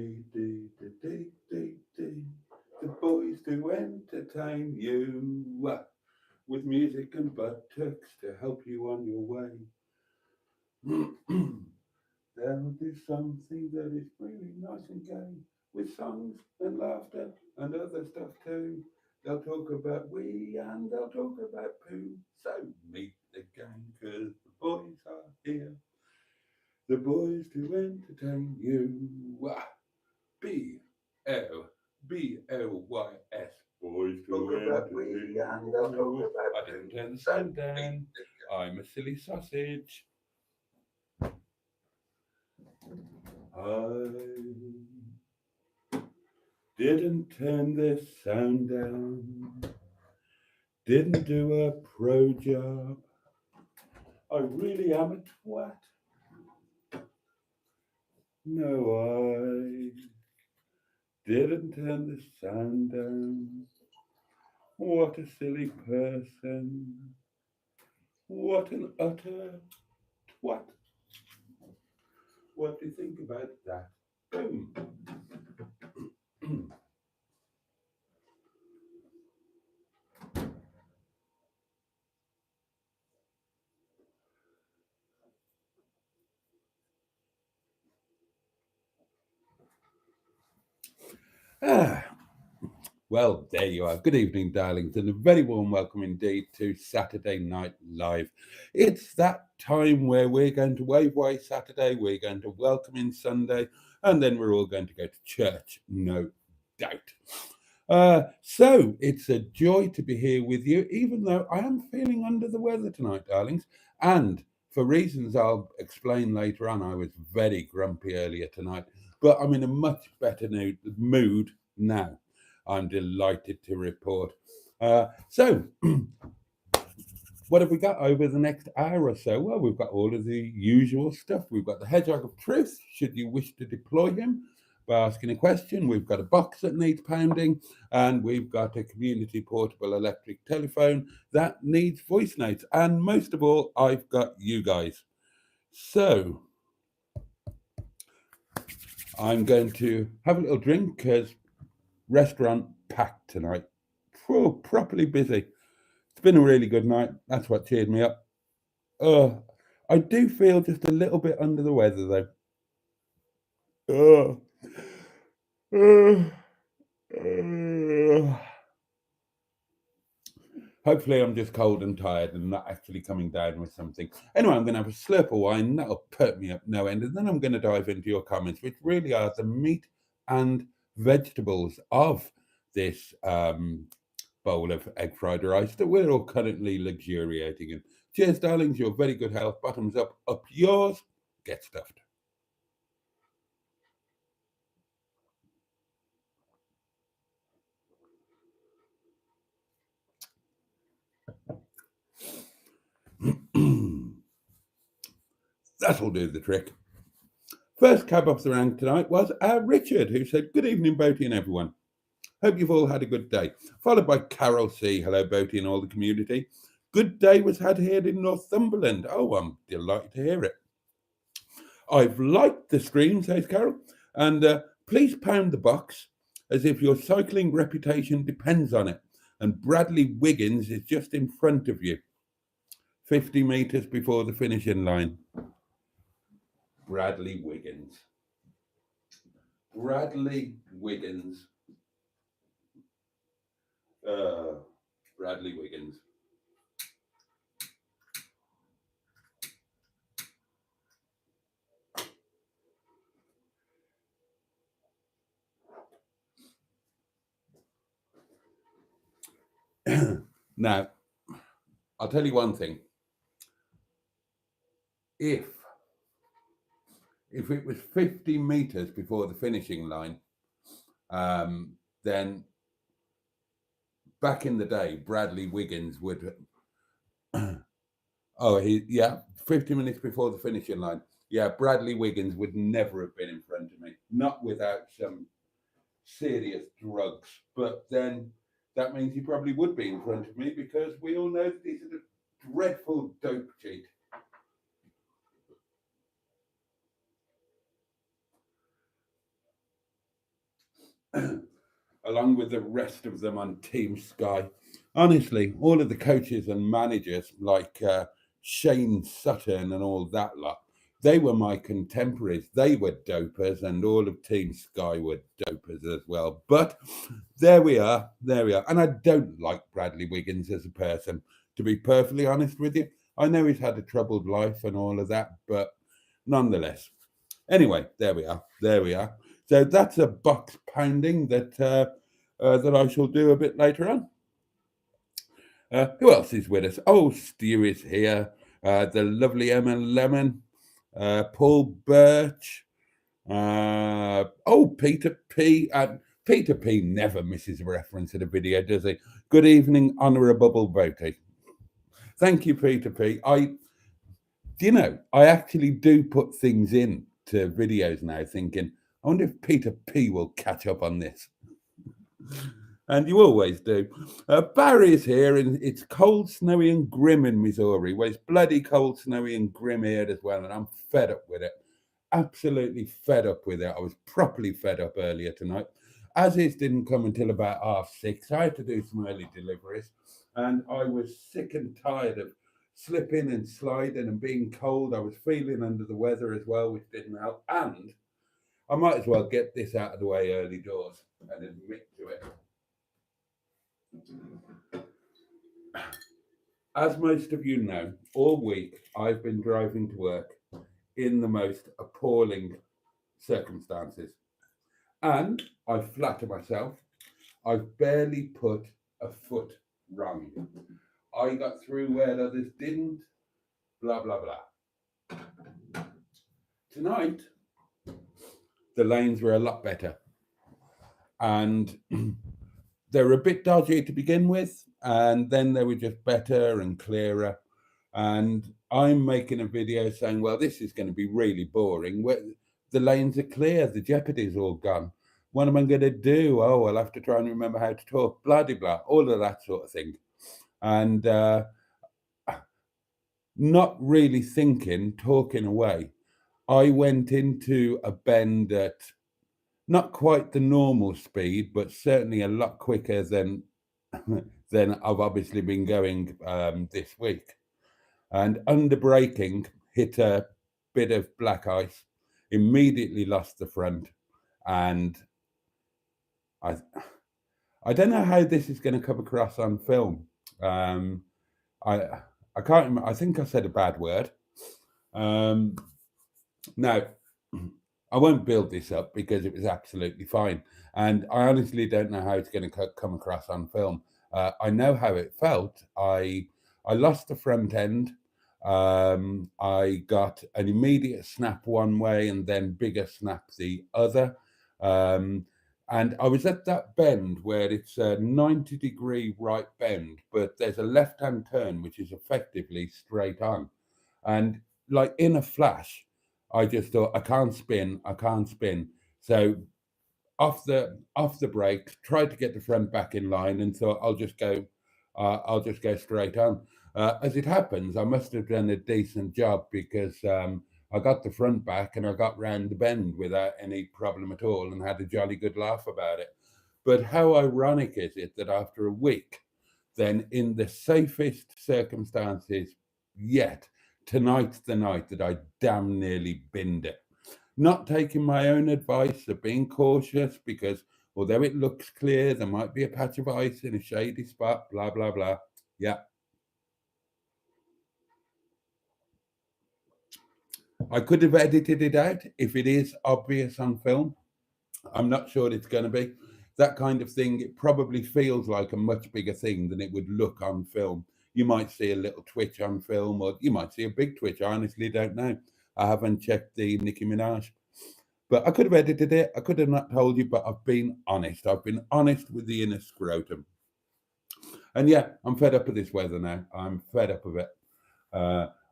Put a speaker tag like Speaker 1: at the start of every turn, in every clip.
Speaker 1: dee, dee, dee, dee, dee, dee. The boys to entertain you with music and buttocks to help you on your way. They'll do something that is really nice and gay with songs and laughter and other stuff too. They'll talk about we and they'll talk about poo. So meet the gang 'cause the boys are here. The boys to entertain you. BLBLYS. Boys to entertain you. I didn't turn the sound down. I'm a silly sausage. I didn't turn this sound down. Didn't do a pro job. I really am a twat. No, I didn't turn the sound down. What a silly person. What an utter twat. What do you think about that? Boom. Ah, well, there you are. Good evening, darlings, and a very warm welcome indeed to Saturday Night Live. It's that time where we're going to wave away Saturday, we're going to welcome in Sunday, and then we're all going to go to church, no doubt. So it's a joy to be here with you, even though I am feeling under the weather tonight, darlings. And for reasons I'll explain later on, I was very grumpy earlier tonight, but I'm in a much better mood now. I'm delighted to report. So, what have we got over the next hour or so? Well, we've got all of the usual stuff. We've got the Hedgehog of Truth, should you wish to deploy him by asking a question. We've got a box that needs pounding, and we've got a community portable electric telephone that needs voice notes. And most of all, I've got you guys. So, I'm going to have a little drink because restaurant packed tonight. Properly busy. It's been a really good night. That's what cheered me up. I do feel just a little bit under the weather though. Uh, uh, Hopefully, I'm just cold and tired and not actually coming down with something. Anyway, I'm going to have a slurp of wine. That'll perk me up no end. And then I'm going to dive into your comments, which really are the meat and vegetables of this bowl of egg fried rice that we're all currently luxuriating in. Cheers, darlings. Your very good health. Bottoms up yours. Get stuffed. That'll do the trick. First cab off the rank tonight was Richard, who said, "Good evening, Boaty and everyone. Hope you've all had a good day." Followed by Carol C. "Hello, Boaty and all the community. Good day was had here in Northumberland." Oh, I'm delighted to hear it. "I've liked the stream," says Carol, "and please pound the box as if your cycling reputation depends on it. And Bradley Wiggins is just in front of you, 50 metres before the finishing line." Bradley Wiggins. Bradley Wiggins. Uh, Bradley Wiggins. Now, I'll tell you one thing. If it was 50 metres before the finishing line, then back in the day, Bradley Wiggins would. 50 minutes before the finishing line. Yeah, Bradley Wiggins would never have been in front of me, not without some serious drugs. But then that means he probably would be in front of me because we all know that he's a dreadful dope cheat. along with the rest of them on Team Sky. Honestly, all of the coaches and managers like Shane Sutton and all that lot, they were my contemporaries. They were dopers, and all of Team Sky were dopers as well. But there we are, there we are. And I don't like Bradley Wiggins as a person, to be perfectly honest with you. I know he's had a troubled life and all of that, but nonetheless. Anyway, there we are, there we are. So that's a box pounding that that I shall do a bit later on. Who else is with us? Oh, Stu is here. The lovely Emma Lemon, Paul Birch. Peter P. Peter P. never misses a reference in a video, does he? Good evening, Honourable Boaty. Thank you, Peter P. I actually do put things in to videos now, thinking, I wonder if Peter P. will catch up on this. And you always do. Barry's here, and it's cold, snowy, and grim in Missouri. Well, it's bloody cold, snowy, and grim here as well, and I'm fed up with it. Absolutely fed up with it. I was properly fed up earlier tonight. As is didn't come until about 6:30. I had to do some early deliveries, and I was sick and tired of slipping and sliding and being cold. I was feeling under the weather as well, which didn't help. And I might as well get this out of the way early doors and admit to it. As most of you know, all week I've been driving to work in the most appalling circumstances. And I flatter myself, I've barely put a foot wrong. I got through where others didn't, blah, blah, blah. Tonight, the lanes were a lot better. And they were a bit dodgy to begin with, and then they were just better and clearer. And I'm making a video saying, well, this is going to be really boring. The lanes are clear, the jeopardy's all gone. What am I going to do? Oh, I'll have to try and remember how to talk, blah, blah, blah, all of that sort of thing. And not really thinking, talking away, I went into a bend at not quite the normal speed, but certainly a lot quicker than I've obviously been going this week. And under braking, hit a bit of black ice, immediately lost the front, and I don't know how this is going to come across on film. I can't remember. I think I said a bad word. Now, I won't build this up because it was absolutely fine. And I honestly don't know how it's going to come across on film. I know how it felt. I lost the front end. I got an immediate snap one way and then bigger snap the other. And I was at that bend where it's a 90-degree right bend, but there's a left-hand turn, which is effectively straight on. And like in a flash, I just thought, I can't spin. So off the brake, tried to get the front back in line and thought, I'll just go straight on. As it happens, I must have done a decent job because I got the front back and I got round the bend without any problem at all and had a jolly good laugh about it. But how ironic is it that after a week, then in the safest circumstances yet, tonight's the night that I damn nearly binned it. Not taking my own advice of being cautious because although it looks clear, there might be a patch of ice in a shady spot, blah, blah, blah. Yeah. I could have edited it out if it is obvious on film. I'm not sure it's going to be. That kind of thing, it probably feels like a much bigger thing than it would look on film. You might see a little twitch on film, or you might see a big twitch. I honestly don't know. I haven't checked the Nicki Minaj. But I could have edited it. I could have not told you, but I've been honest. I've been honest with the inner scrotum. And yeah, I'm fed up of this weather now. I'm fed up of it.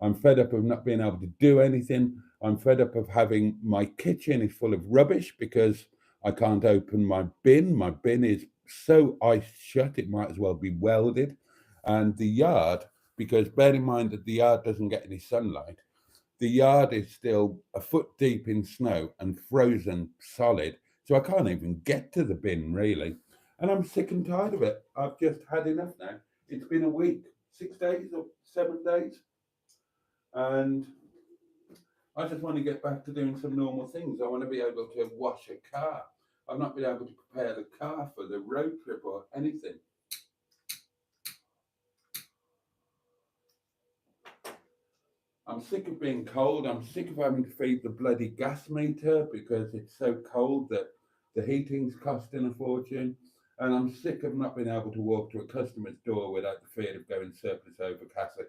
Speaker 1: I'm fed up of not being able to do anything. I'm fed up of having my kitchen is full of rubbish because I can't open my bin. My bin is so ice shut, it might as well be welded. And the yard, because bear in mind that the yard doesn't get any sunlight, the yard is still a foot deep in snow and frozen solid. So I can't even get to the bin, really. And I'm sick and tired of it. I've just had enough now. It's been a week, 6 days or 7 days. And I just want to get back to doing some normal things. I want to be able to wash a car. I've not been able to prepare the car for the road trip or anything. I'm sick of being cold. I'm sick of having to feed the bloody gas meter because it's so cold that the heating's costing a fortune. And I'm sick of not being able to walk to a customer's door without the fear of going surplus over cassock.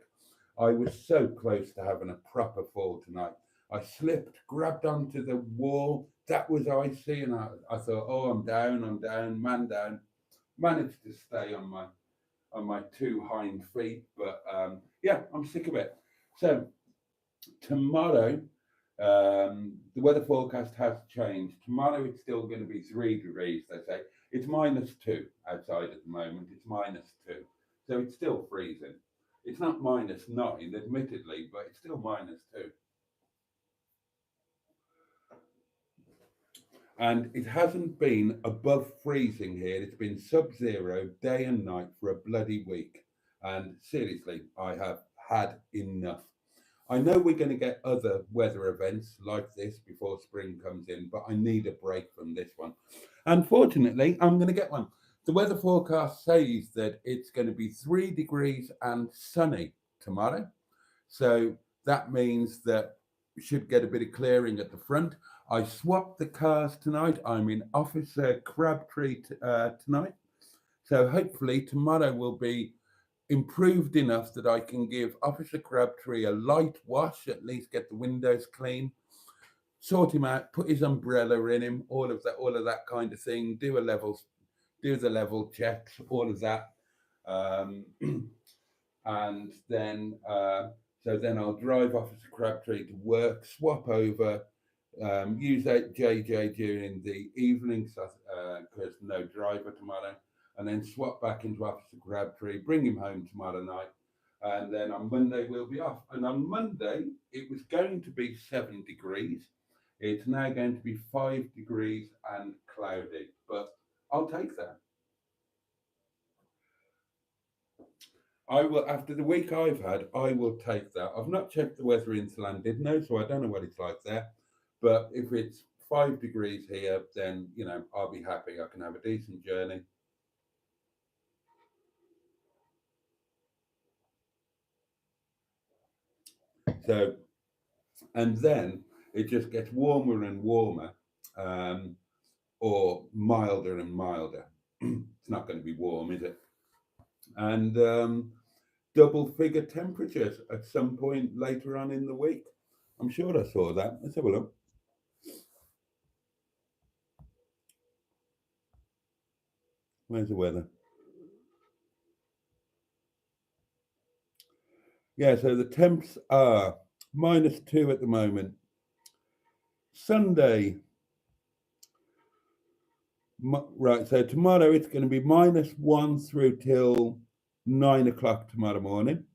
Speaker 1: I was so close to having a proper fall tonight. I slipped, grabbed onto the wall. That was icy, and I thought, oh, I'm down, man down. Managed to stay on my two hind feet, but yeah, I'm sick of it. So tomorrow, the weather forecast has changed. Tomorrow it's still going to be 3 degrees, they say. It's -2 outside at the moment. It's -2. So it's still freezing. It's not -9, admittedly, but it's still -2. And it hasn't been above freezing here. It's been sub-zero day and night for a bloody week. And seriously, I have had enough. I know we're going to get other weather events like this before spring comes in, but I need a break from this one. Unfortunately, I'm going to get one. The weather forecast says that it's going to be 3 degrees and sunny tomorrow. So that means that we should get a bit of clearing at the front. I swapped the cars tonight. I'm in Officer Crabtree tonight. So hopefully tomorrow will be improved enough that I can give Officer Crabtree a light wash, at least get the windows clean, sort him out, put his umbrella in him, all of that kind of thing, do the level checks, all of that. And then I'll drive Officer Crabtree to work, swap over, use that JJ during the evening because no driver tomorrow, and then swap back into Officer Crabtree, bring him home tomorrow night, and then on Monday we'll be off. And on Monday it was going to be 7 degrees. It's now going to be 5 degrees and cloudy, but I'll take that. I will, after the week I've had, I will take that. I've not checked the weather in Llandudno, so I don't know what it's like there. But if it's 5 degrees here, then, I'll be happy. I can have a decent journey. So, and then it just gets warmer and warmer, or milder and milder. It's not going to be warm, is it? And double figure temperatures at some point later on in the week. I'm sure I saw that. Let's have a look. Where's the weather? Yeah, so the temps are -2 at the moment. Sunday, right, so tomorrow it's going to be -1 through till 9 o'clock tomorrow morning.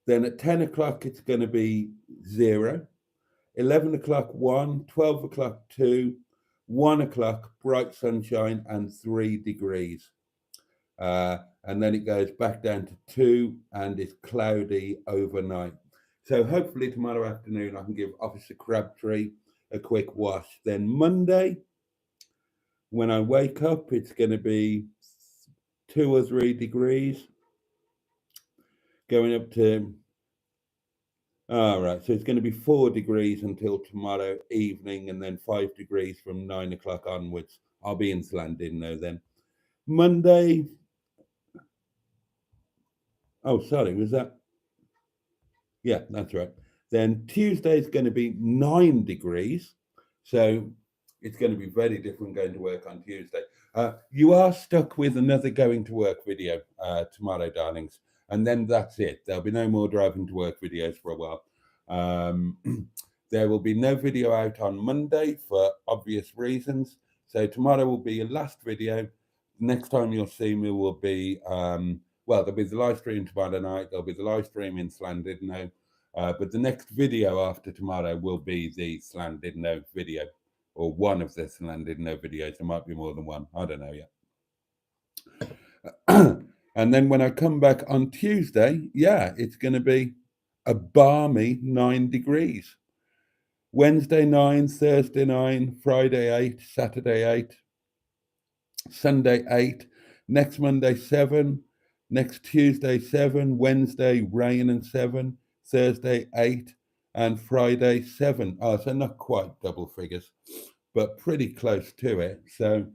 Speaker 1: Then at 10 o'clock it's going to be 0, 11 o'clock 1, 12 o'clock 2, 1 o'clock bright sunshine and 3 degrees. And then it goes back down to 2 and it's cloudy overnight. So hopefully tomorrow afternoon I can give Officer Crabtree a quick wash. Then Monday, when I wake up, it's going to be 2 or 3 degrees, going up to, all right, so it's going to be 4 degrees until tomorrow evening, and then 5 degrees from 9 o'clock onwards. I'll be in Llandudno then. Monday, oh, sorry, was that? Yeah, that's right. Then Tuesday is going to be 9 degrees. So it's going to be very different going to work on Tuesday. You are stuck with another going to work video tomorrow, darlings. And then that's it. There'll be no more driving to work videos for a while. There will be no video out on Monday for obvious reasons. So tomorrow will be your last video. Next time you'll see me will be, there'll be the live stream tomorrow night. There'll be the live stream in Llandudno. But the next video after tomorrow will be the Llandudno video. or one of the Llandudno videos. There might be more than one. I don't know yet. And then when I come back on Tuesday, yeah, it's going to be a balmy 9 degrees. Wednesday 9, Thursday 9, Friday 8, Saturday 8, Sunday 8, next Monday 7, next Tuesday 7, Wednesday rain and 7, Thursday 8, and Friday 7. Oh, so not quite double figures, but pretty close to it. So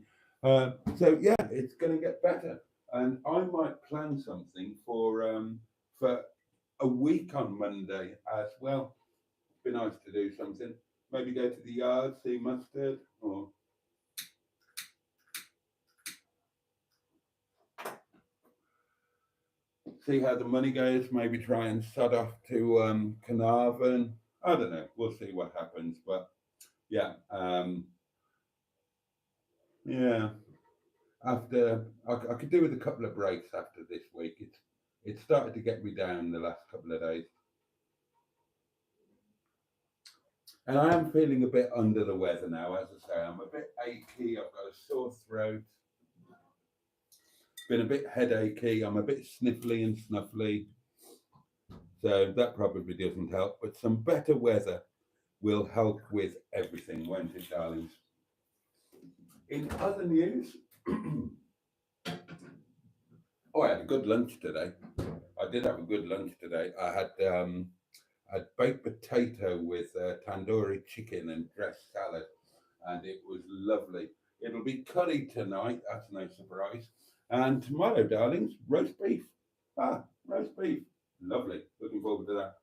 Speaker 1: yeah, it's going to get better. And I might plan something for a week on Monday as well. Be nice to do something. Maybe go to the yard, see mustard, or see how the money goes. Maybe try and sod off to Carnarvon. I don't know. We'll see what happens. But yeah, yeah. After I could do with a couple of breaks after this week. It started to get me down the last couple of days. And I am feeling a bit under the weather now, as I say. I'm a bit achy. I've got a sore throat. Been a bit headachy. I'm a bit sniffly and snuffly. So that probably doesn't help. But some better weather will help with everything, won't it, darlings? In other news, I had a good lunch today. I did have a good lunch today. I had baked potato with tandoori chicken and dressed salad, and it was lovely. It'll be curry tonight, that's no surprise. And tomorrow, darlings, roast beef. Roast beef. Lovely. Looking forward to that.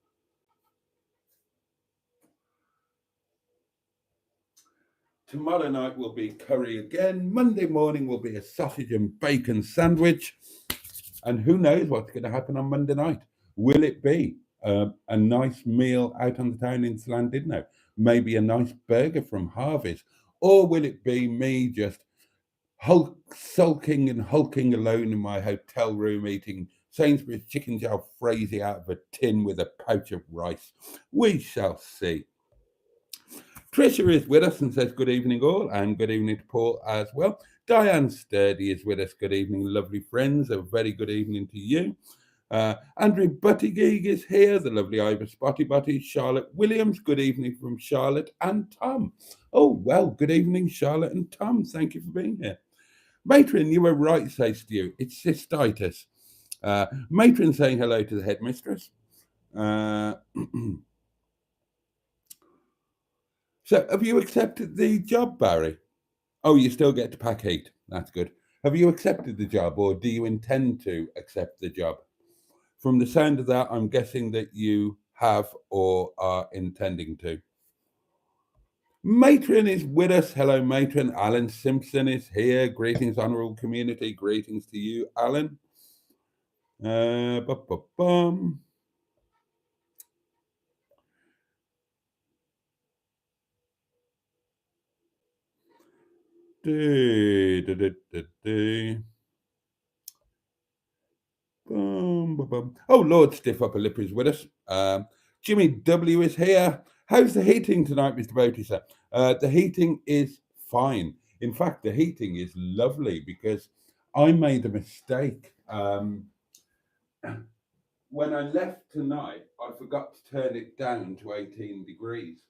Speaker 1: Tomorrow night will be curry again. Monday morning will be a sausage and bacon sandwich. And who knows what's going to happen on Monday night? Will it be a nice meal out on the town in Llandudno? Maybe a nice burger from Harvey's? Or will it be me just sulking and hulking alone in my hotel room eating Sainsbury's chicken jalfrezi out of a tin with a pouch of rice? We shall see. Tricia is with us and says good evening all, and good evening to Paul as well. Diane Sturdy is with us. Good evening, lovely friends. A very good evening to you. Andrew Buttigieg is here, the lovely Ivor Spotty Butty. Charlotte Williams, good evening from Charlotte and Tom. Oh, well, good evening, Charlotte and Tom. Thank you for being here. Matron, you were right, says Stu. It's cystitis. Matron saying hello to the headmistress. So, have you accepted the job, Barry? Oh, you still get to pack heat. That's good. Have you accepted the job, or do you intend to accept the job? From the sound of that, I'm guessing that you have or are intending to. Matron is with us. Hello, Matron. Alan Simpson is here. Greetings, honourable community. Greetings to you, Alan. Bum. Oh, Lord Stiff Upper Lip is with us. Jimmy W is here. How's the heating tonight, Mr. Boaty, sir? The heating is fine. In fact, the heating is lovely because I made a mistake. When I left tonight, I forgot to turn it down to 18 degrees.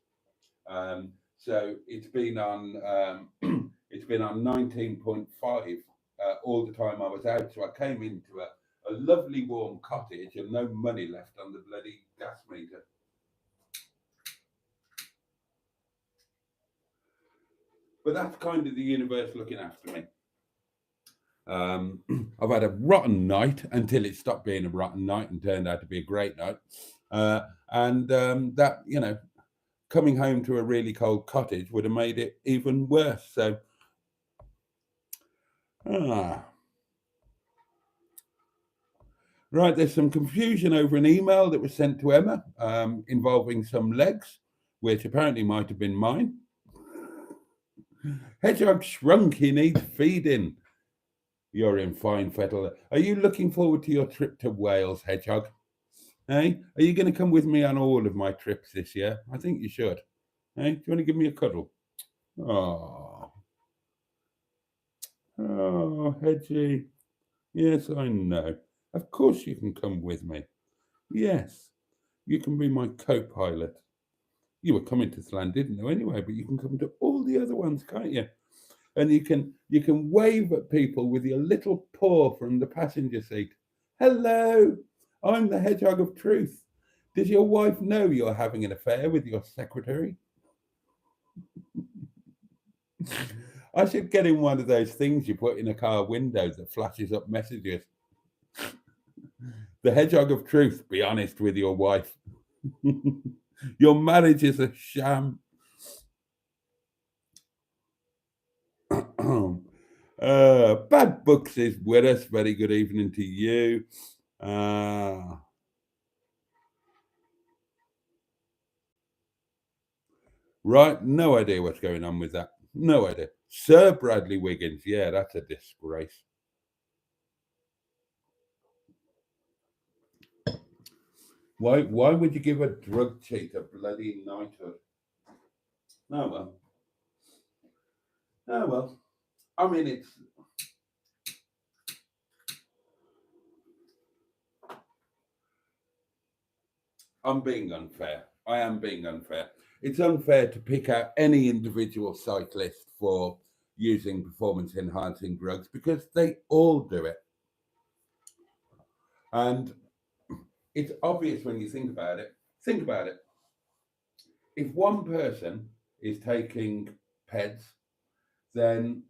Speaker 1: So it's been on 19.5 all the time I was out. So I came into a lovely warm cottage and no money left on the bloody gas meter. But that's kind of the universe looking after me. I've had a rotten night until it stopped being a rotten night and turned out to be a great night. That, you know, coming home to a really cold cottage would have made it even worse. So, right, there's some confusion over an email that was sent to Emma involving some legs, which apparently might have been mine. Hedgehog shrunk, he needs feeding. You're in fine fettle. Are you looking forward to your trip to Wales, Hedgehog? Hey, are you going to come with me on all of my trips this year? I think you should. Hey, do you want to give me a cuddle? Oh, oh, Hedgie. Yes, I know. Of course you can come with me. Yes, you can be my co-pilot. You were coming to Llandudno anyway, but you can come to all the other ones, can't you? And you can wave at people with your little paw from the passenger seat. Hello, I'm the Hedgehog of Truth. Does your wife know you're having an affair with your secretary? I should get him one of those things you put in a car window that flashes up messages. The Hedgehog of Truth, be honest with your wife. Your marriage is a sham. Bad Books is with us. Very good evening to you. Uh, right, no idea what's going on with that. No idea. Sir Bradley Wiggins, yeah, that's a disgrace. Why would you give a drug cheat a bloody knighthood? Oh well. Oh well. I mean, I'm being unfair. I am being unfair. It's unfair to pick out any individual cyclist for using performance enhancing drugs because they all do it. And it's obvious when you think about it. Think about it. If one person is taking PEDs, then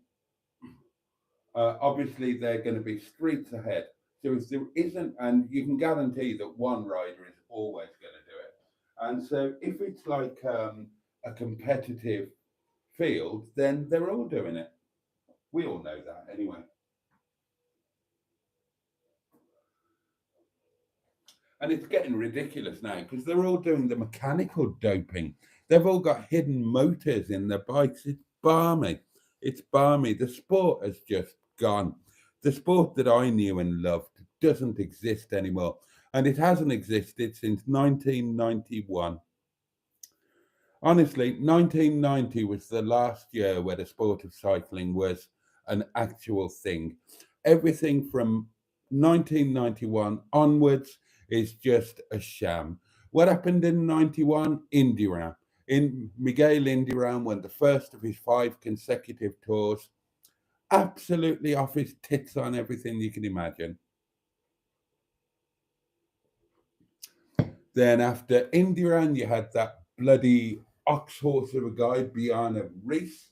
Speaker 1: obviously they're going to be streets ahead. So if there isn't, and you can guarantee that one rider is always going to do it. And so if it's like a competitive field, then they're all doing it. We all know that anyway. And it's getting ridiculous now because they're all doing the mechanical doping. They've all got hidden motors in their bikes. It's balmy. It's balmy. The sport has just gone. The sport that I knew and loved doesn't exist anymore. And it hasn't existed since 1991. Honestly, 1990 was the last year where the sport of cycling was an actual thing. Everything from 1991 onwards is just a sham. What happened in 91? Indiram. In Miguel Indiram won the first of his 5 consecutive tours, absolutely off his tits on everything you can imagine. Then after Indiran, you had that bloody ox horse of a guy, Bjarne Reese,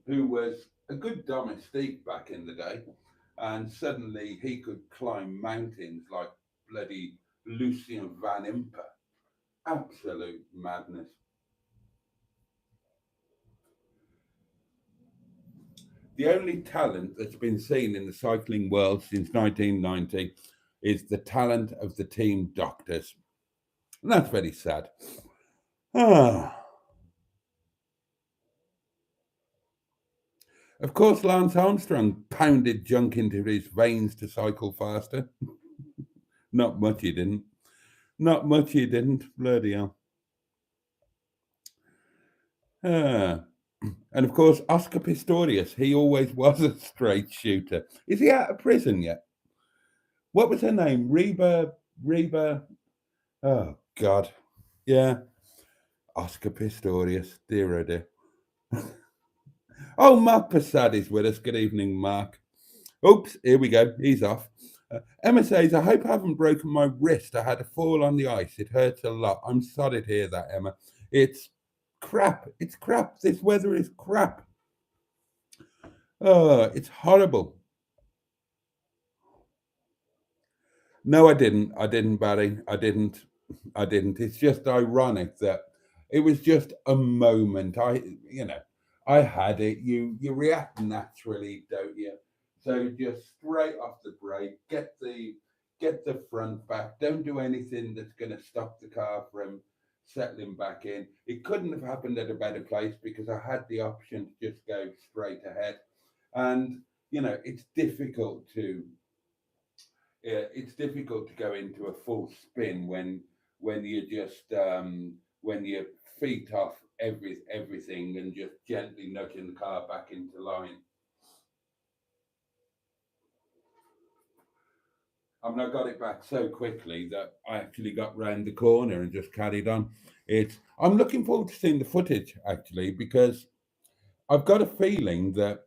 Speaker 1: who was a good domestique back in the day, and suddenly he could climb mountains like bloody Lucien Van Impe. Absolute madness. The only talent that's been seen in the cycling world since 1990 is the talent of the team doctors. And that's very sad. Ah, of course, Lance Armstrong pounded junk into his veins to cycle faster. Not much he didn't. Not much he didn't. Bloody hell. Ah. And of course, Oscar Pistorius, he always was a straight shooter. Is he out of prison yet? What was her name? Reba. Oh, God. Yeah, Oscar Pistorius. Dear, oh dear. Oh, Mark Passad is with us. Good evening, Mark. Oops, here we go. He's off. Emma says, I hope I haven't broken my wrist. I had a fall on the ice. It hurts a lot. I'm sorry to hear that, Emma. It's crap. It's crap. This weather is crap. Oh, it's horrible. No, I didn't. I didn't, Barry. I didn't. I didn't. It's just ironic that it was just a moment. I had it. You react naturally, don't you? So just straight off the brake, get the front back. Don't do anything that's going to stop the car from settling back in. It couldn't have happened at a better place because I had the option to just go straight ahead. And it's difficult to it's difficult to go into a full spin when you're just when your feet off everything and just gently nudging the car back into line. I mean, I got it back so quickly that I actually got round the corner and just carried on. I'm looking forward to seeing the footage actually, because I've got a feeling that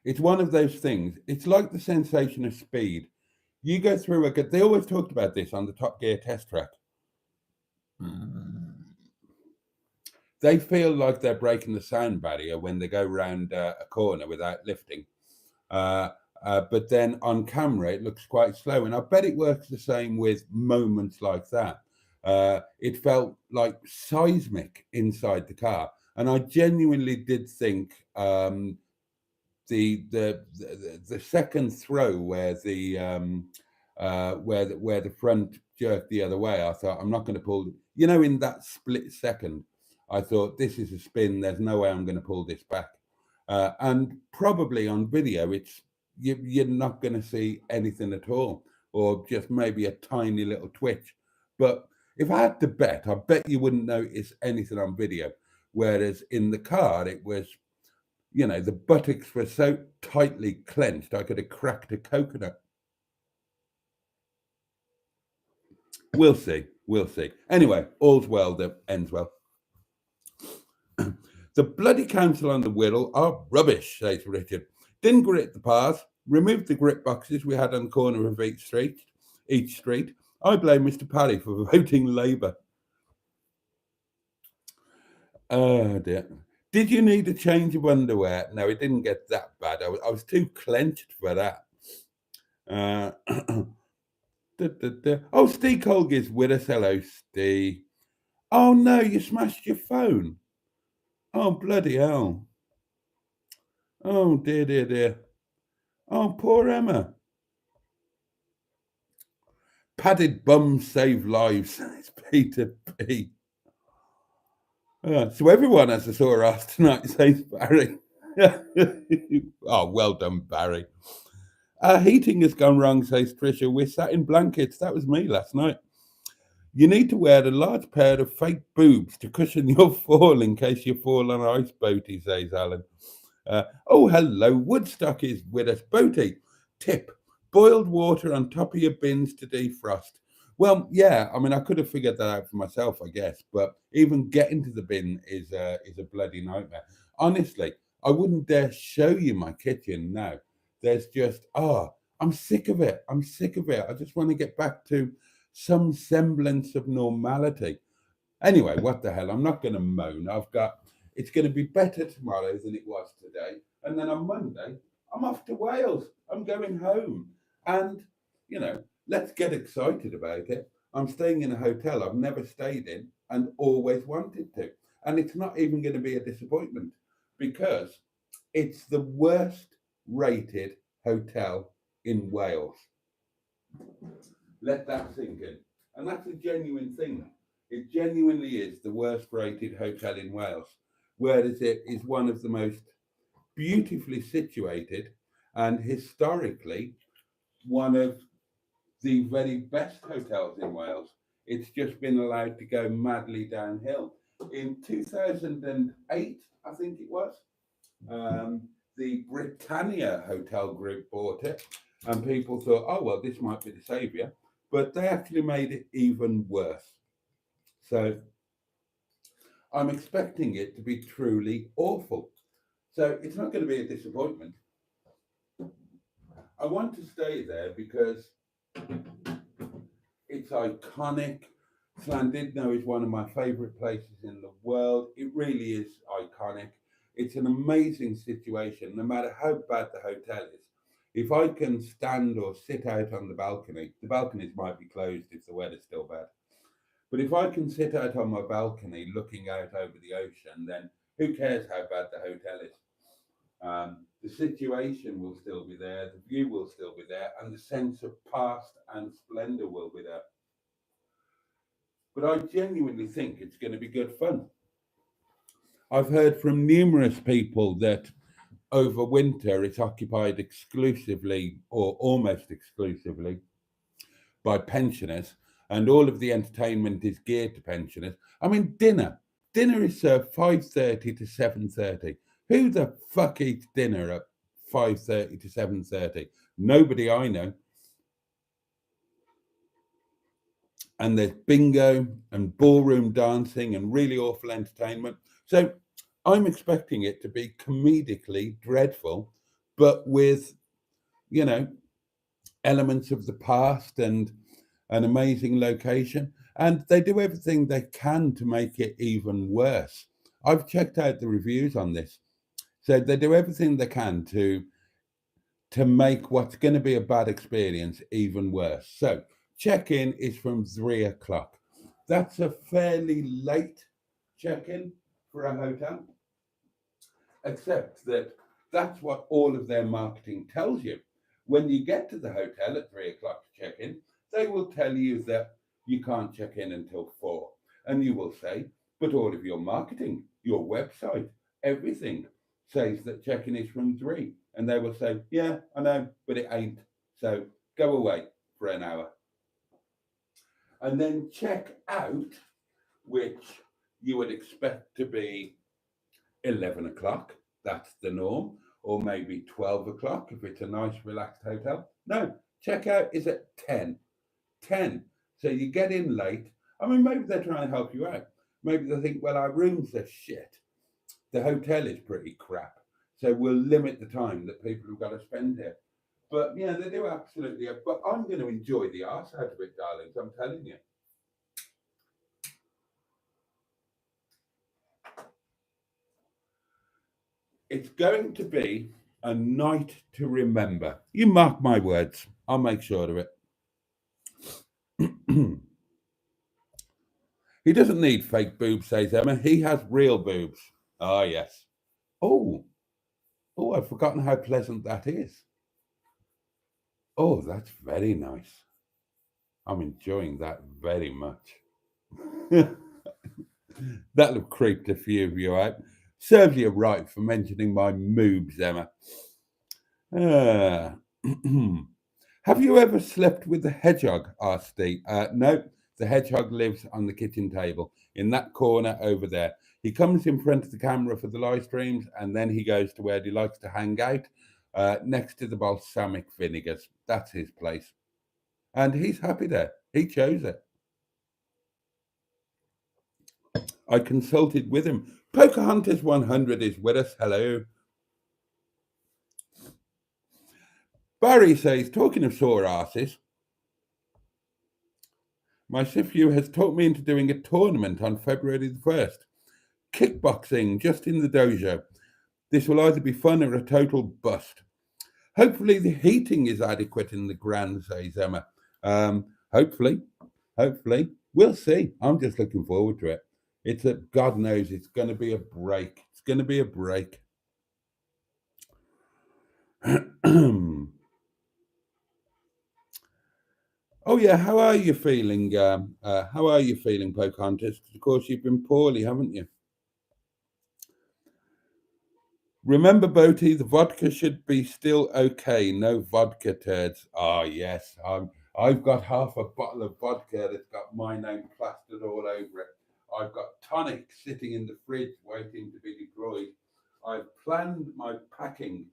Speaker 1: it's one of those things. It's like the sensation of speed. You go through they always talked about this on the Top Gear test track. They feel like they're breaking the sound barrier when they go round a corner without lifting. But then on camera, it looks quite slow. And I bet it works the same with moments like that. It felt like seismic inside the car. And I genuinely did think the second throw where the front jerked the other way, I thought, I'm not going to pull. In that split second, I thought, this is a spin. There's no way I'm going to pull this back. And probably on video, you're not going to see anything at all, or just maybe a tiny little twitch. But if I had to bet, I bet you wouldn't notice anything on video. Whereas in the car, it was, the buttocks were so tightly clenched, I could have cracked a coconut. We'll see. We'll see. Anyway, all's well that ends well. The bloody council on the Wirral are rubbish, says Richard. Didn't grit the path, removed the grit boxes we had on the corner of each street. I blame Mr. Parry for voting Labour. Oh dear. Did you need a change of underwear? No, it didn't get that bad. I was too clenched for that. Oh, Steve Colgill's with us. Hello, Steve. Oh no, you smashed your phone. Oh, bloody hell. Oh, dear. Oh, poor Emma. Padded bums save lives, says Peter P. So everyone has a sore ass tonight, says Barry. Oh, well done, Barry. Heating has gone wrong, says Tricia. We're sat in blankets. That was me last night. You need to wear a large pair of fake boobs to cushion your fall in case you fall on ice, Boaty, says Alan. Oh, hello. Woodstock is with us. Boaty, tip, boiled water on top of your bins to defrost. Well, yeah, I mean, I could have figured that out for myself, I guess, but even getting to the bin is a bloody nightmare. Honestly, I wouldn't dare show you my kitchen now. There's just, I'm sick of it. I just want to get back to some semblance of normality. Anyway, what the hell? I'm not going to moan. It's going to be better tomorrow than it was today. And then on Monday, I'm off to Wales. I'm going home. And, let's get excited about it. I'm staying in a hotel I've never stayed in and always wanted to. And it's not even going to be a disappointment because it's the worst rated hotel in Wales. Let that sink in. And that's a genuine thing. It genuinely is the worst rated hotel in Wales, whereas it is one of the most beautifully situated and historically one of the very best hotels in Wales. It's just been allowed to go madly downhill. In 2008, I think it was, the Britannia Hotel Group bought it, and people thought, oh, well, this might be the saviour, but they actually made it even worse. So I'm expecting it to be truly awful. So it's not going to be a disappointment. I want to stay there because it's iconic. Llandudno is one of my favourite places in the world. It really is iconic. It's an amazing situation, no matter how bad the hotel is. If I can stand or sit out on the balconies might be closed if the weather's still bad. But if I can sit out on my balcony looking out over the ocean, then who cares how bad the hotel is? The situation will still be there, the view will still be there, and the sense of past and splendour will be there. But I genuinely think it's going to be good fun. I've heard from numerous people that over winter it's occupied exclusively or almost exclusively by pensioners, and all of the entertainment is geared to pensioners. I mean, dinner. Dinner is served 5:30 to 7:30. Who the fuck eats dinner at 5:30 to 7:30? Nobody I know. And there's bingo and ballroom dancing and really awful entertainment. So I'm expecting it to be comedically dreadful, but with, you know, elements of the past and an amazing location. And they do everything they can to make it even worse. I've checked out the reviews on this. So they do everything they can to make what's going to be a bad experience even worse. So check-in is from 3 o'clock. That's a fairly late check-in for a hotel, except that that's what all of their marketing tells you. When you get to the hotel at 3 o'clock to check in, they will tell you that you can't check in until 4. And you will say, but all of your marketing, your website, everything says that check-in is from 3. And they will say, yeah, I know, but it ain't. So go away for an hour. And then check out, which you would expect to be 11 o'clock. That's the norm. Or maybe 12 o'clock if it's a nice, relaxed hotel. No, checkout is at 10. 10. So you get in late. I mean, maybe they're trying to help you out. Maybe they think, well, our rooms are shit. The hotel is pretty crap. So we'll limit the time that people have got to spend here. But yeah, they do absolutely. But I'm going to enjoy the arse out of it, darlings. I'm telling you. It's going to be a night to remember. You mark my words. I'll make sure of it. He doesn't need fake boobs, says Emma. He has real boobs. Ah, yes. Oh, oh, I've forgotten how pleasant that is. Oh, that's very nice. I'm enjoying that very much. That'll have creeped a few of you out. Serves you right for mentioning my moobs, Emma. Ah. Have you ever slept with the hedgehog? Asked Steve. No, the hedgehog lives on the kitchen table in that corner over there. He comes in front of the camera for the live streams and then he goes to where he likes to hang out, next to the balsamic vinegars. That's his place. And he's happy there. He chose it. I consulted with him. Pocahontas 100 is with us. Hello. Barry says, talking of sore asses, my nephew has talked me into doing a tournament on February the 1st. Kickboxing just in the dojo. This will either be fun or a total bust. Hopefully the heating is adequate in the grand, says Emma. Hopefully. We'll see. I'm just looking forward to it. It's a, God knows, it's going to be a break. It's going to be a break. Oh yeah, how are you feeling? How are you feeling, Pocahontas? Of course, you've been poorly, haven't you? Remember, Boaty, the vodka should be still okay. No vodka turds. Ah, yes. I've got half a bottle of vodka that's got my name plastered all over it. I've got tonic sitting in the fridge waiting to be deployed. I've planned my packing.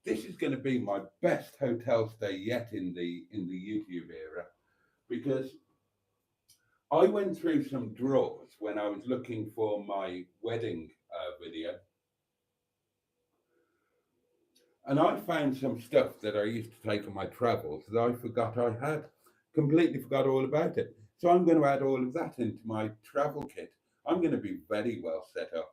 Speaker 1: This is going to be my best hotel stay yet in the YouTube era, because I went through some drawers when I was looking for my wedding video. And I found some stuff that I used to take on my travels that I forgot I had. Completely forgot all about it. So I'm going to add all of that into my travel kit. I'm going to be very well set up.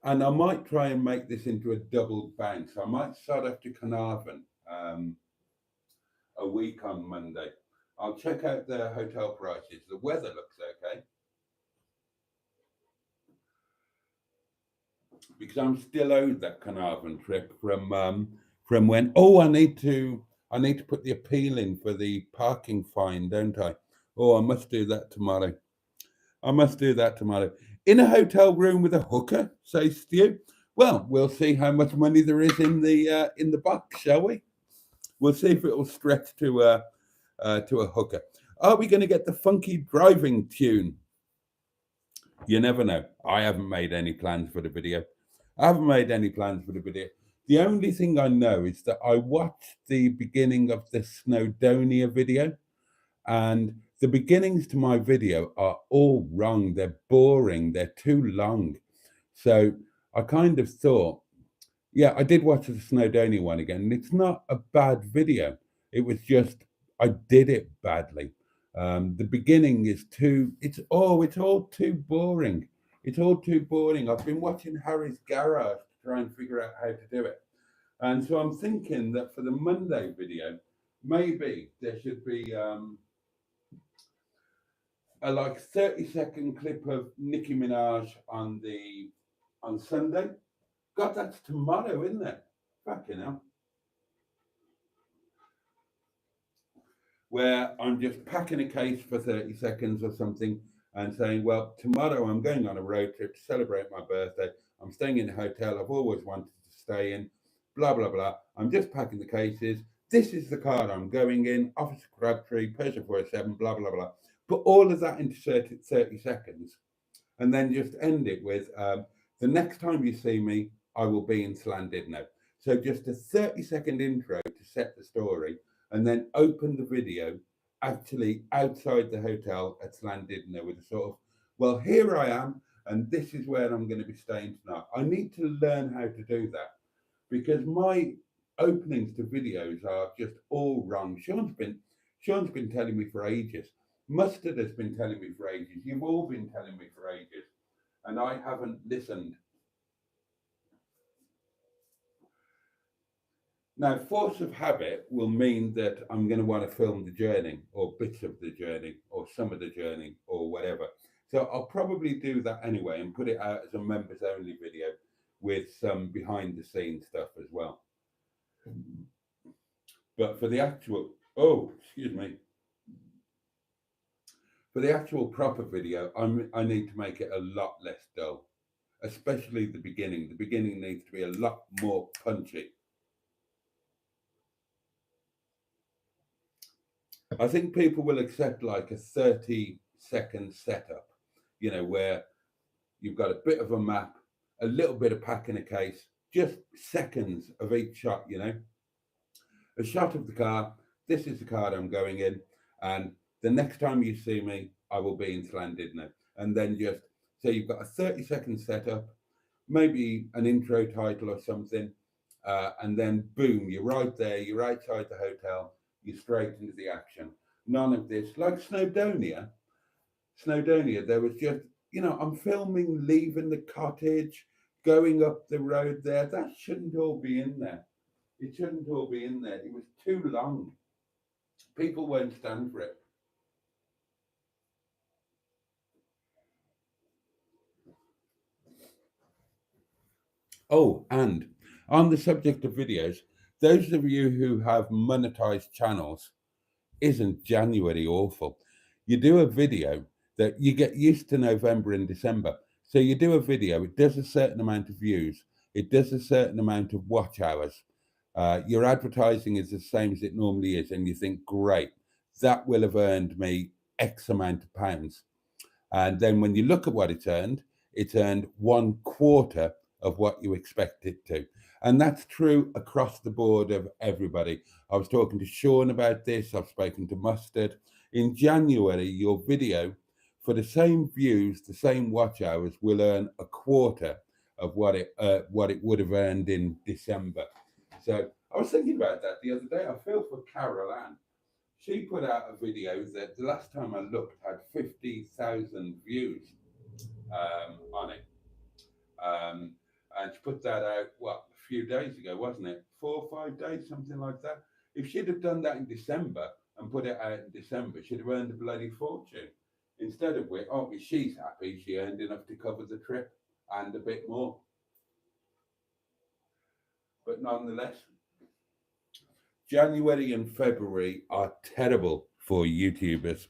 Speaker 1: And I might try and make this into a double bounce. I might start off to Carnarvon a week on Monday. I'll check out the hotel prices. The weather looks okay, because I'm still owed that Carnarvon trip from when. Oh, I need to put the appeal in for the parking fine, don't I? Oh, I must do that tomorrow. In a hotel room with a hooker, says Stu. Well, we'll see how much money there is in the box, shall we? We'll see if it will stretch to a hooker. Are we going to get the funky driving tune? You never know. I haven't made any plans for the video. I haven't made any plans for the video. The only thing I know is that I watched the beginning of the Snowdonia video, and the beginnings to my video are all wrong. They're boring. They're too long. So I kind of thought, yeah, I did watch the Snowdonia one again, and it's not a bad video. It was just I did it badly. The beginning is too. It's all too boring. It's all too boring. I've been watching Harry's Garage to try and figure out how to do it, and so I'm thinking that for the Monday video, maybe there should be a like 30-second clip of Nicki Minaj on Sunday. God, that's tomorrow, isn't it? Fucking hell. Where I'm just packing a case for 30 seconds or something and saying, well, tomorrow I'm going on a road trip to celebrate my birthday. I'm staying in a hotel I've always wanted to stay in, blah, blah, blah. I'm just packing the cases. This is the car I'm going in, Officer Crabtree, Peugeot 407, blah, blah, blah. Put all of that into 30 seconds and then just end it with, the next time you see me, I will be in Llandudno. So just a 30-second intro to set the story, and then open the video actually outside the hotel at Llandudno with a sort of, well, here I am, and this is where I'm going to be staying tonight. I need to learn how to do that because my openings to videos are just all wrong. Sean's been telling me for ages. Mustard has been telling me for ages. You've all been telling me for ages, and I haven't listened. Now, force of habit will mean that I'm going to want to film the journey or bits of the journey or some of the journey or whatever. So I'll probably do that anyway and put it out as a members only video with some behind the scenes stuff as well. But for the actual, for the actual proper video, I need to make it a lot less dull, especially the beginning. The beginning needs to be a lot more punchy. I think people will accept like a 30-second setup, where you've got a bit of a map, a little bit of pack in a case, just seconds of each shot, A shot of the car, this is the car I'm going in, and the next time you see me, I will be in Llandudno. And then so you've got a 30-second setup, maybe an intro title or something, and then boom, you're right there, you're outside the hotel, you're straight into the action. None of this, like Snowdonia, there was just, I'm filming leaving the cottage, going up the road there. That shouldn't all be in there. It shouldn't all be in there. It was too long. People won't stand for it. Oh, and on the subject of videos, those of you who have monetized channels, isn't January awful? You do a video that you get used to November and December. So you do a video, it does a certain amount of views, it does a certain amount of watch hours. Your advertising is the same as it normally is, and you think, great, that will have earned me X amount of pounds. And then when you look at what it's earned 1/4 of what you expect it to. And that's true across the board of everybody. I was talking to Sean about this. I've spoken to Mustard. In January, your video, for the same views, the same watch hours, will earn 1/4 of what it would have earned in December. So I was thinking about that the other day. I feel for Carol Ann. She put out a video that the last time I looked had 50,000 views on it. And she put that out, a few days ago, wasn't it? 4 or 5 days, something like that. If she'd have done that in December and put it out in December, she'd have earned a bloody fortune. Instead of which, she's happy she earned enough to cover the trip and a bit more. But nonetheless, January and February are terrible for YouTubers.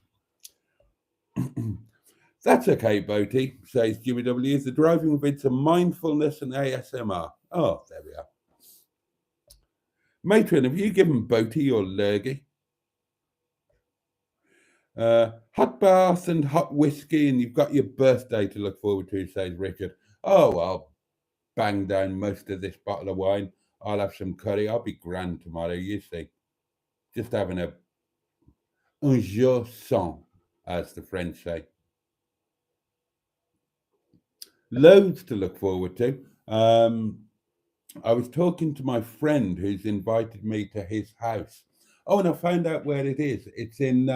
Speaker 1: That's okay, Boaty, says GBW. The driving vids are mindfulness and ASMR. Oh, there we are. Matron, have you given Boaty your lurgy? Hot bath and hot whiskey, and you've got your birthday to look forward to, says Richard. Oh, I'll bang down most of this bottle of wine. I'll have some curry. I'll be grand tomorrow, you see. Just having un jour sans, as the French say. Loads to look forward to. I was talking to my friend who's invited me to his house. Oh, and I found out where it is. It's in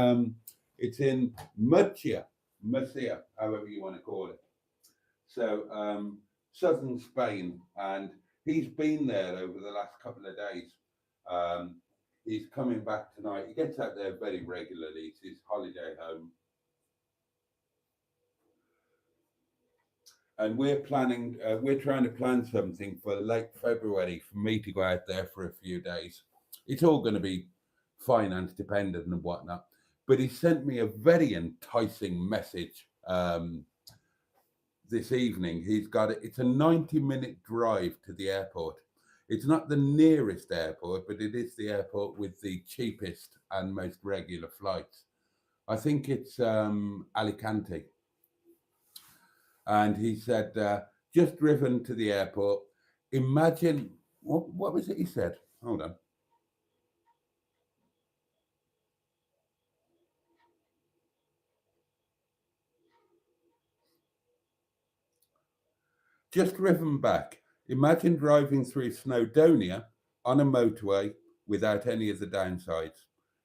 Speaker 1: Murcia, however you want to call it. So southern Spain, and he's been there over the last couple of days. Um, he's coming back tonight. He gets out there very regularly. It's his holiday home, and we're trying to plan something for late February for me to go out there for a few days. It's all going to be finance dependent and whatnot, but he sent me a very enticing message this evening. It's a 90-minute drive to the airport. It's not the nearest airport, but it is the airport with the cheapest and most regular flights. I think it's Alicante. And he said, just driven to the airport. Imagine, what was it he said? Hold on. Just driven back. Imagine driving through Snowdonia on a motorway without any of the downsides.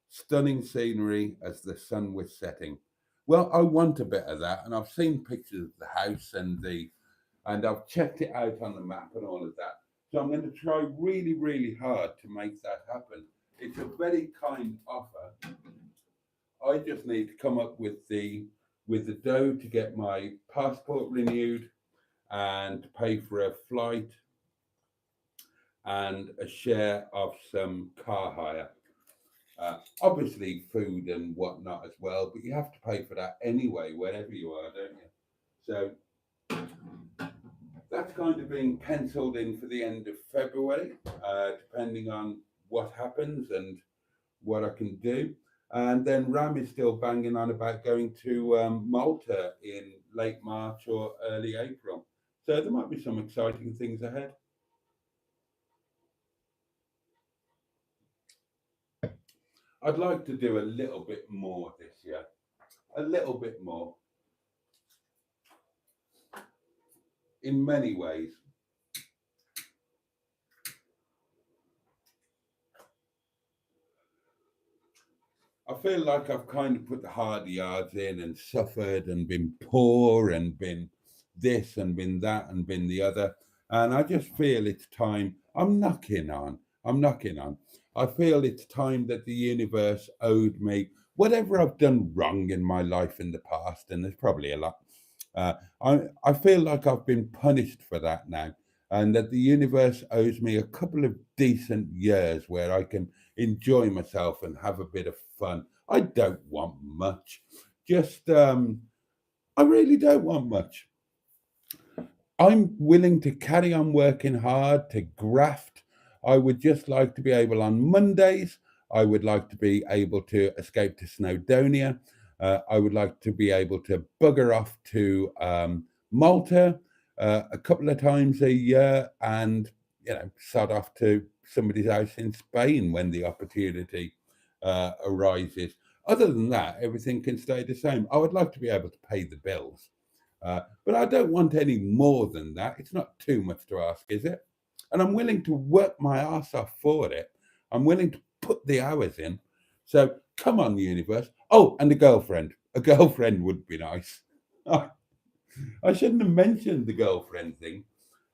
Speaker 1: Stunning scenery as the sun was setting. Well, I want a bit of that, and I've seen pictures of the house and I've checked it out on the map and all of that. So I'm going to try really, really hard to make that happen. It's a very kind offer. I just need to come up with the dough to get my passport renewed and to pay for a flight and a share of some car hire. Obviously, food and whatnot as well, but you have to pay for that anyway, wherever you are, don't you? So that's kind of being penciled in for the end of February, depending on what happens and what I can do. And then Ram is still banging on about going to Malta in late March or early April. So there might be some exciting things ahead. I'd like to do a little bit more this year, a little bit more in many ways. I feel like I've kind of put the hard yards in and suffered and been poor and been this and been that and been the other. And I just feel it's time. I'm knocking on. I'm knocking on. I feel it's time that the universe owed me whatever I've done wrong in my life in the past. And there's probably a lot. I feel like I've been punished for that now, and that the universe owes me a couple of decent years where I can enjoy myself and have a bit of fun. I don't want much. Just, I really don't want much. I'm willing to carry on working hard to graft. I would just like to be able on Mondays. I would like to be able to escape to Snowdonia. I would like to be able to bugger off to Malta a couple of times a year and, sod off to somebody's house in Spain when the opportunity arises. Other than that, everything can stay the same. I would like to be able to pay the bills. But I don't want any more than that. It's not too much to ask, is it? And I'm willing to work my ass off for it. I'm willing to put the hours in. So come on, universe. Oh, and a girlfriend. A girlfriend would be nice. I shouldn't have mentioned the girlfriend thing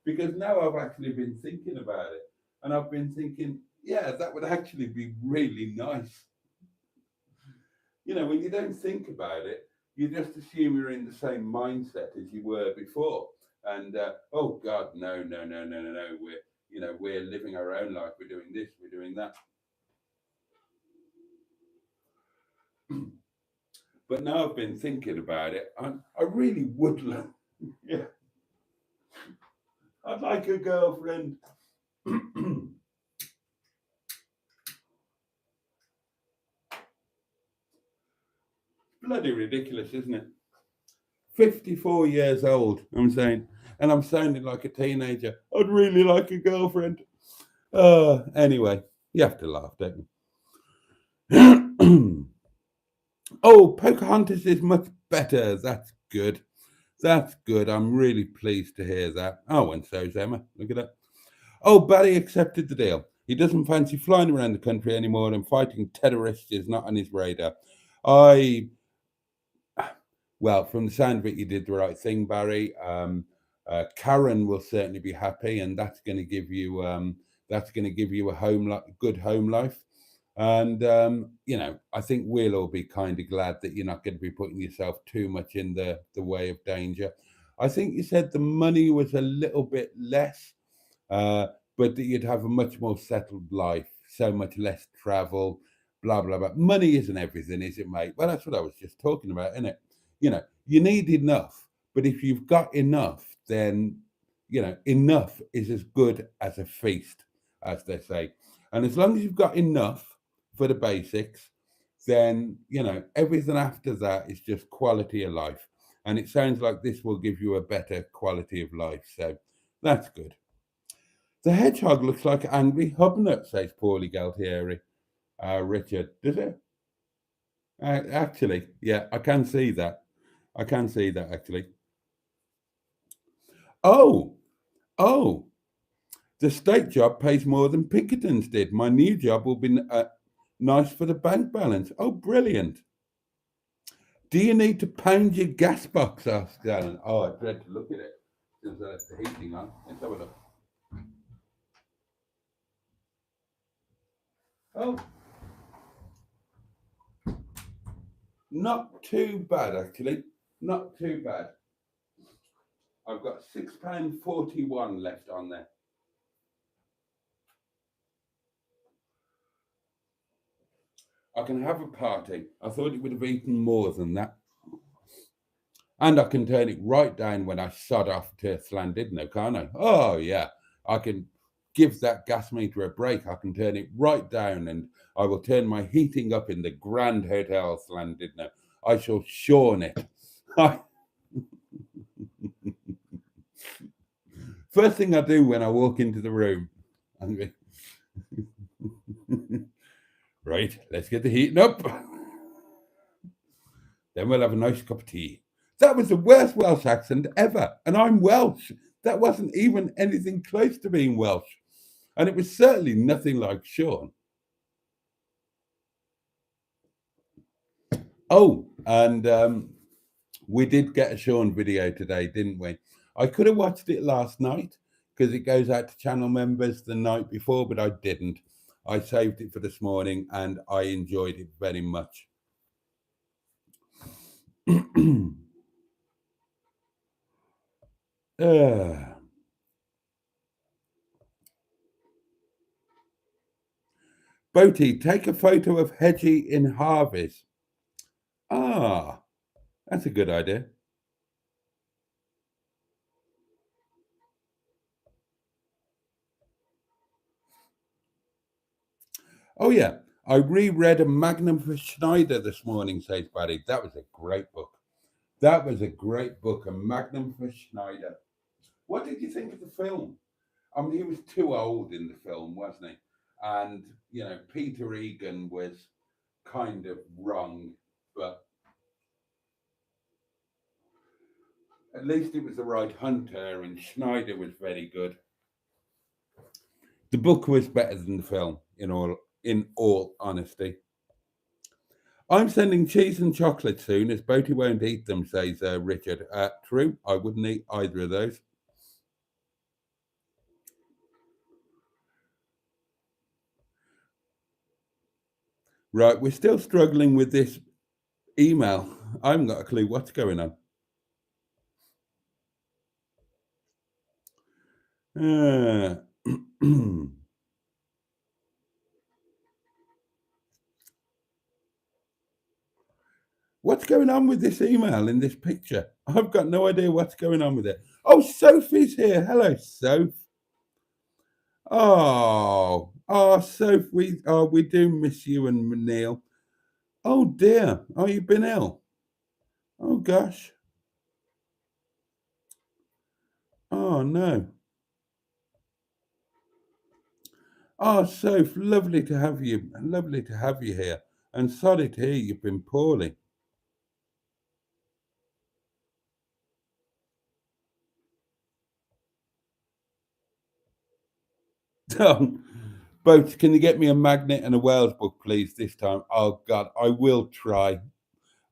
Speaker 1: because now I've actually been thinking about it. And I've been thinking, yeah, that would actually be really nice. When you don't think about it, you just assume you're in the same mindset as you were before. And oh God, no, no, no, no, no, no. We're living our own life. We're doing this. We're doing that. But now I've been thinking about it. I really would like. Yeah, I'd like a girlfriend. bloody ridiculous, isn't it? 54 years old, I'm saying, and I'm sounding like a teenager. I'd really like a girlfriend. Anyway, you have to laugh, don't you? Oh, Pocahontas is much better. That's good. That's good. I'm really pleased to hear that. Oh, and so's Emma. Look at that. Oh, Barry accepted the deal. He doesn't fancy flying around the country anymore, and fighting terrorists is not on his radar. I Well, from the sound of it, you did the right thing, Barry. Karen will certainly be happy, and that's going to give you a good home life. And I think we'll all be kind of glad that you're not going to be putting yourself too much in the way of danger. I think you said the money was a little bit less, uh, but that you'd have a much more settled life, so much less travel, blah blah blah. Money isn't everything, is it, mate? Well, that's what I was just talking about, isn't it? You need enough, but if you've got enough, then enough is as good as a feast, as they say. And as long as you've got enough for the basics, then everything after that is just quality of life. And it sounds like this will give you a better quality of life. So that's good. The hedgehog looks like an angry hubnut, says Paulie Galtieri. Richard, does it? Actually, yeah, I can see that. I can see that actually. Oh, oh, the state job pays more than Pinkerton's did. My new job will be nice for the bank balance. Oh, brilliant. Do you need to pound your gas box? Asked Alan. Oh, I dread to look at it since that's the heating on. Let's have a look. Oh, not too bad actually. Not too bad. I've got £6.41 left on there. I can have a party. I thought it would have eaten more than that. And I can turn it right down when I sod off to Llandudno, can't I? Oh, yeah. I can give that gas meter a break. I can turn it right down and I will turn my heating up in the Grand Hotel Llandudno. I shall shorn it. First thing I do when I walk into the room, I'm going, right, let's get the heating up. Then we'll have a nice cup of tea. That was the worst Welsh accent ever. And I'm Welsh. That wasn't even anything close to being Welsh. And it was certainly nothing like Sean. Oh, and we did get a Sean video today, didn't we? I could have watched it last night because it goes out to channel members the night before, but I didn't. I saved it for this morning and I enjoyed it very much. Boaty, take a photo of Hedgie in Harvest. Ah, that's a good idea. Oh, yeah. I reread a Magnum for Schneider this morning, says Barry. That was a great book. That was a great book, a Magnum for Schneider. What did you think of the film? I mean, he was too old in the film, wasn't he? And, Peter Egan was kind of wrong, but at least it was the right hunter, and Schneider was very good. The book was better than the film, in all honesty. I'm sending cheese and chocolate soon, as Boaty won't eat them, says Richard. True, I wouldn't eat either of those. Right, we're still struggling with this email. I haven't got a clue what's going on. What's going on with this email in this picture? I've got no idea what's going on with it. Oh, Sophie's here. Hello, Soph. Oh, Soph, we do miss you and Neil. Oh dear. Oh, you've been ill. Oh gosh. Oh no. Oh, Soph, lovely to have you. Lovely to have you here. And sorry to hear you've been poorly. Both, can you get me a magnet and a Wales book, please, this time? Oh God, I will try.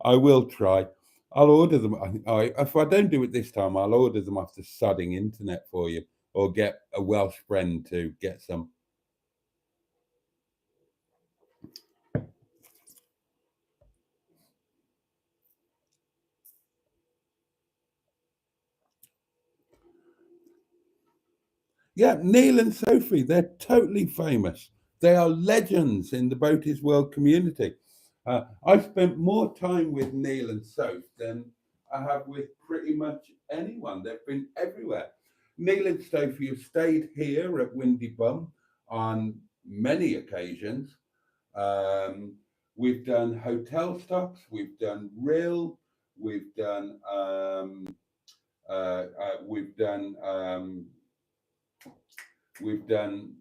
Speaker 1: I will try. I'll order them. If I don't do it this time, I'll order them off the sodding internet for you, or get a Welsh friend to get some. Yeah, Neil and Sophie, they're totally famous. They are legends in the Boaties World community. I've spent more time with Neil and Soph than I have with pretty much anyone. They've been everywhere. Neil and Sophie have stayed here at Windy Bum on many occasions. Um, we've done hotel stops, we've done Rill, we've done we've done we've done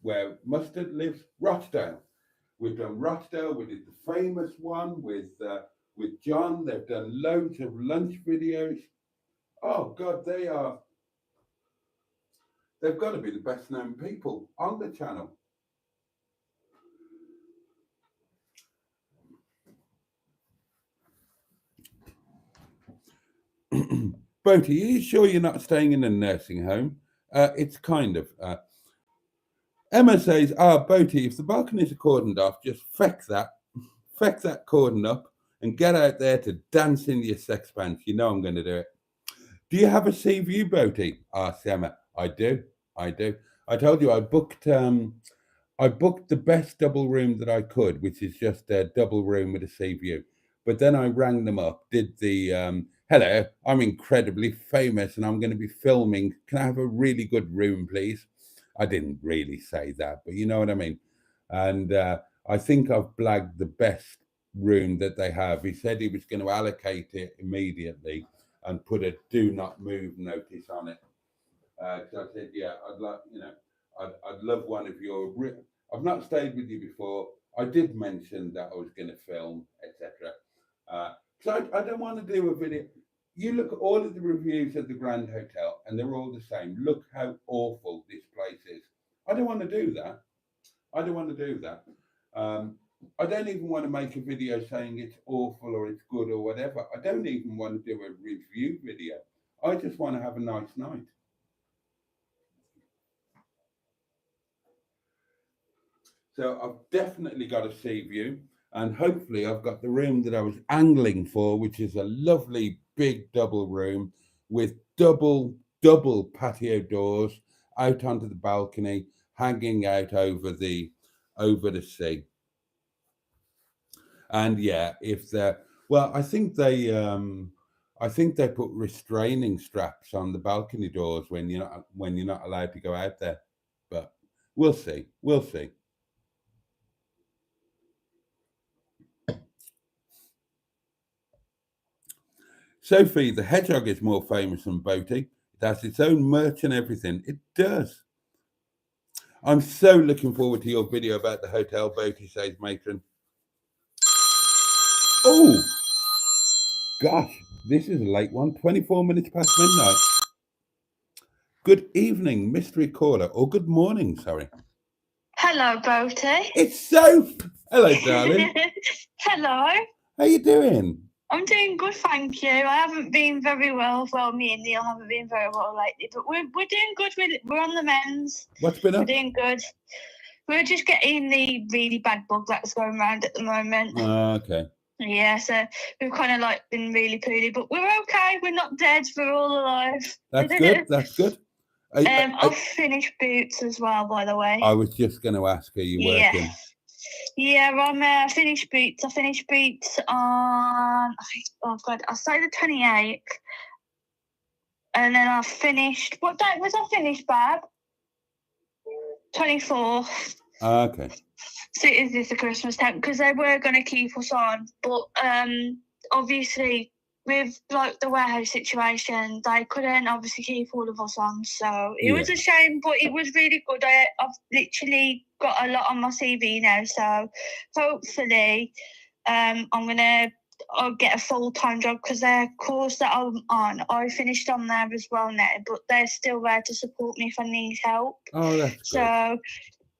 Speaker 1: where Mustard lives, Rochdale. We've done Rochdale. We did the famous one with John. They've done loads of lunch videos. Oh God, they've got to be the best known people on the channel. Boaty, are you sure you're not staying in a nursing home? It's kind of. Emma says, Boaty, if the balconies are cordoned off, just feck that cordon up and get out there to dance in your sex pants. You know I'm going to do it. Do you have a sea view, Boaty? Asked Emma. I do. I told you I booked the best double room that I could, which is just a double room with a sea view. But then I rang them up, did the hello, I'm incredibly famous and I'm going to be filming. Can I have a really good room, please? I didn't really say that, but you know what I mean. And I think I've blagged the best room that they have. He said he was going to allocate it immediately and put a do not move notice on it. So I said, yeah, I'd like, I'd love one of your. I've not stayed with you before. I did mention that I was going to film, etc. So I don't want to do a video. You look at all of the reviews of the Grand Hotel, and they're all the same. Look how awful this place is. I don't want to do that. I don't want to do that. I don't even want to make a video saying it's awful or it's good or whatever. I don't even want to do a review video. I just want to have a nice night. So I've definitely got a sea view, and hopefully I've got the room that I was angling for, which is a lovely big double room with double patio doors out onto the balcony, hanging out over the sea. And yeah, if they're well, I think they put restraining straps on the balcony doors when you're not allowed to go out there. But we'll see. We'll see. Sophie, the hedgehog is more famous than Boaty. It has its own merch and everything. It does. I'm so looking forward to your video about the hotel, Boaty, says Matron. Oh, gosh, this is a late one. 24 minutes past midnight. Good evening, mystery caller, or good morning, sorry.
Speaker 2: Hello, Boaty.
Speaker 1: It's Soph. Hello, darling.
Speaker 2: Hello.
Speaker 1: How you doing?
Speaker 2: I'm doing good, thank you. I haven't been very well. Well, me and Neil haven't been very well lately, but we're doing good. We're on the mends.
Speaker 1: What's been up?
Speaker 2: We're doing good. We're just getting the really bad bug that's going around at the moment.
Speaker 1: Okay.
Speaker 2: Yeah, so we've kind of like been really poorly, but we're okay. We're not dead. We're all alive.
Speaker 1: That's good. That's good.
Speaker 2: I've finished Boots as well, by the way.
Speaker 1: I was just going to ask, are you working?
Speaker 2: Yeah, I finished Boots. I finished Boots on, I started the 28th. And then I finished, what date was I finished, Bab? 24th.
Speaker 1: Okay.
Speaker 2: So is this a Christmas time? Because they were going to keep us on. But obviously with like the warehouse situation, they couldn't obviously keep all of us on, so it was a shame, but it was really good. I've literally got a lot on my CV now, so hopefully I'll get a full-time job, because their course that I'm on, I finished on there as well now, but they're still there to support me if I need help.
Speaker 1: Oh, that's good.
Speaker 2: So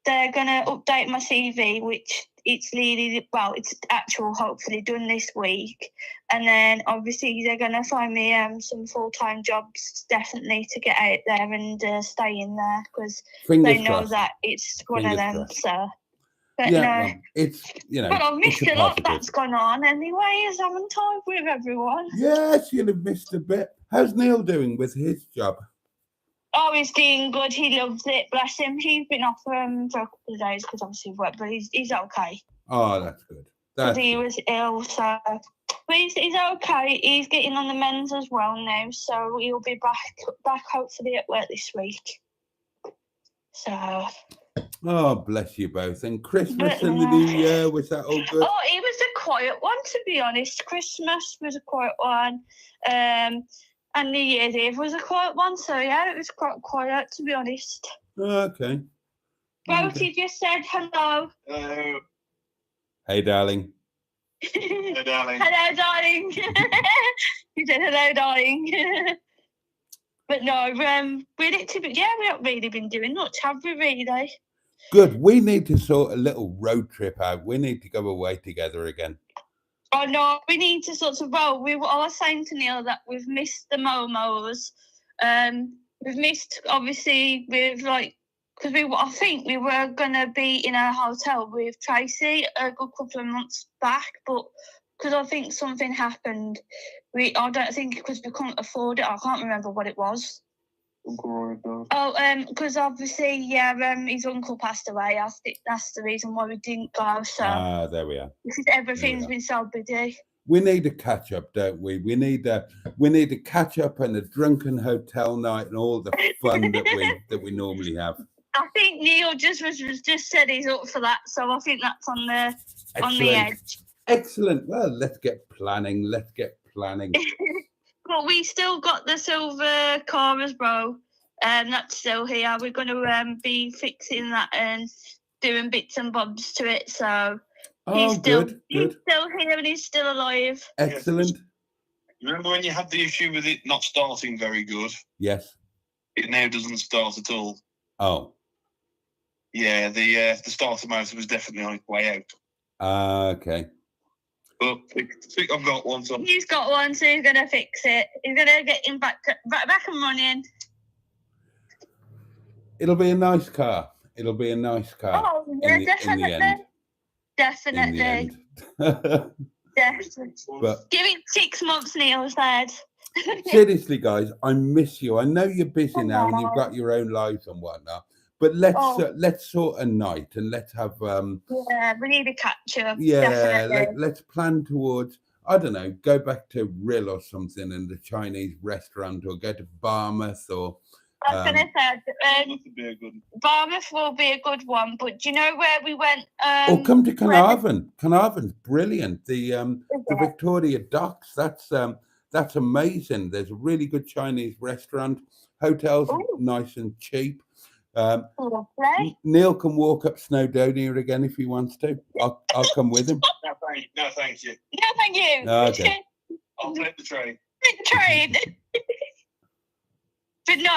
Speaker 2: they're going to update my CV, which it's actual hopefully done this week. And then obviously they're going to find me some full-time jobs definitely to get out there and stay in there, because they know that it's one of them. So, but
Speaker 1: well, it's,
Speaker 2: but I've missed a lot that's gone on anyways, haven't I, with everyone?
Speaker 1: Yes, you'll have missed a bit. How's Neil doing with his job?
Speaker 2: Oh, he's doing good. He loves it. Bless him. He's been off for a couple of days because obviously work, but he's okay.
Speaker 1: Oh, that's good.
Speaker 2: Because he was ill, so but he's okay. He's getting on the mends as well now, so he'll be back hopefully at work this week. So.
Speaker 1: Oh, bless you both. And Christmas and the New Year, was that all good?
Speaker 2: Oh, it was a quiet one, to be honest. Christmas was a quiet one. And New Year's Eve was a quiet one, so yeah, it was quite quiet, to be honest.
Speaker 1: Okay.
Speaker 2: Boaty just said hello.
Speaker 3: Hello.
Speaker 1: Hey, darling.
Speaker 3: Hello, darling.
Speaker 2: Hello, darling. He said hello, darling. But no, we haven't really been doing much, have we, really?
Speaker 1: Good. We need to sort a little road trip out. We need to go away together again.
Speaker 2: Oh no, we need to sort of I was saying to Neil that we've missed the Momos. We've missed obviously with because I think we were gonna be in a hotel with Tracy a good couple of months back, but because I think something happened, I don't think because we couldn't afford it. I can't remember what it was. Because obviously, his uncle passed away. I think that's the reason why we didn't go. So
Speaker 1: there we are.
Speaker 2: Because everything's been so busy.
Speaker 1: We need a catch up, don't we? We need a catch up and a drunken hotel night and all the fun that we normally have.
Speaker 2: I think Neil just said he's up for that, so I think that's on the edge.
Speaker 1: Excellent. Well, let's get planning.
Speaker 2: But we still got the silver car as well. That's still here. We're going to be fixing that and doing bits and bobs to it. So he's still here and he's still alive.
Speaker 1: Excellent.
Speaker 3: Remember when you had the issue with it not starting very good?
Speaker 1: Yes.
Speaker 3: It now doesn't start at all.
Speaker 1: Oh.
Speaker 3: Yeah, the starter motor was definitely on its way out.
Speaker 1: Okay.
Speaker 3: But I think I've got one. So
Speaker 2: he's got one, so he's going to fix it. He's going to get him back and running.
Speaker 1: It'll be a nice car.
Speaker 2: Oh, yeah, definitely. Definitely. But give it 6 months, Neil said.
Speaker 1: Seriously, guys, I miss you. I know you're busy now and you've got your own lives and whatnot. But let's sort a night and let's have
Speaker 2: we need a catch up.
Speaker 1: Yeah, let's plan towards, I don't know, go back to Rill or something in the Chinese restaurant, or go to Barmouth or.
Speaker 2: I was going to say Barmouth will be a good one, but do you know where we went?
Speaker 1: Come to Carnarvon. Carnarvon's brilliant. The Victoria Docks. That's amazing. There's a really good Chinese restaurant. Hotels nice and cheap. Neil can walk up Snowdonia again if he wants to. I'll come with him.
Speaker 3: No, thank you.
Speaker 2: No, thank you.
Speaker 1: Okay.
Speaker 3: I'll take the train.
Speaker 2: But no,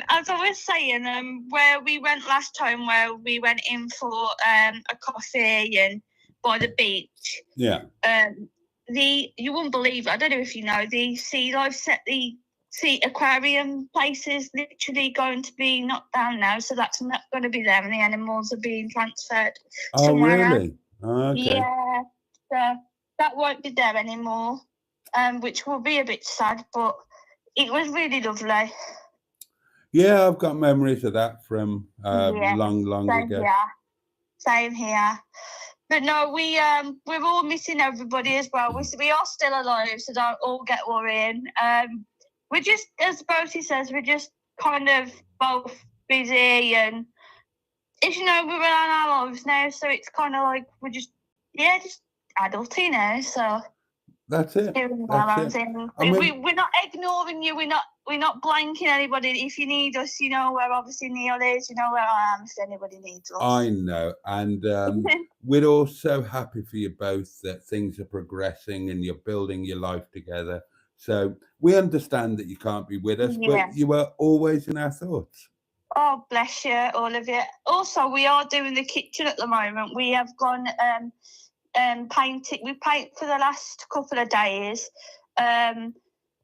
Speaker 2: as I was saying, where we went last time, where we went in for a coffee and by the beach.
Speaker 1: Yeah.
Speaker 2: You wouldn't believe it. I don't know if you know, the Sea Life aquarium place is literally going to be knocked down now, so that's not going to be there, and the animals are being transferred somewhere else. Okay. Yeah, so that won't be there anymore, which will be a bit sad, but it was really lovely.
Speaker 1: Yeah, I've got memories of that from long ago.
Speaker 2: Same here. But no, we're all missing everybody as well. We are still alive, so don't all get worrying. We're just, as Boaty says, we're just kind of both busy, and we're in our lives now, so it's kind of like we're just adulting now, so.
Speaker 1: That's it.
Speaker 2: Doing
Speaker 1: That's it.
Speaker 2: balancing.
Speaker 1: I mean,
Speaker 2: We're not ignoring you. We're not blanking anybody. If you need us, you know where obviously Neil is. You know where I am. If anybody needs us,
Speaker 1: I know, and we're all so happy for you both that things are progressing and you're building your life together. So we understand that you can't be with us,
Speaker 2: Yeah.
Speaker 1: but you are always in our thoughts.
Speaker 2: Oh, bless you, all of you. Also, we are doing the kitchen at the moment. We have gone painted. We painted for the last couple of days.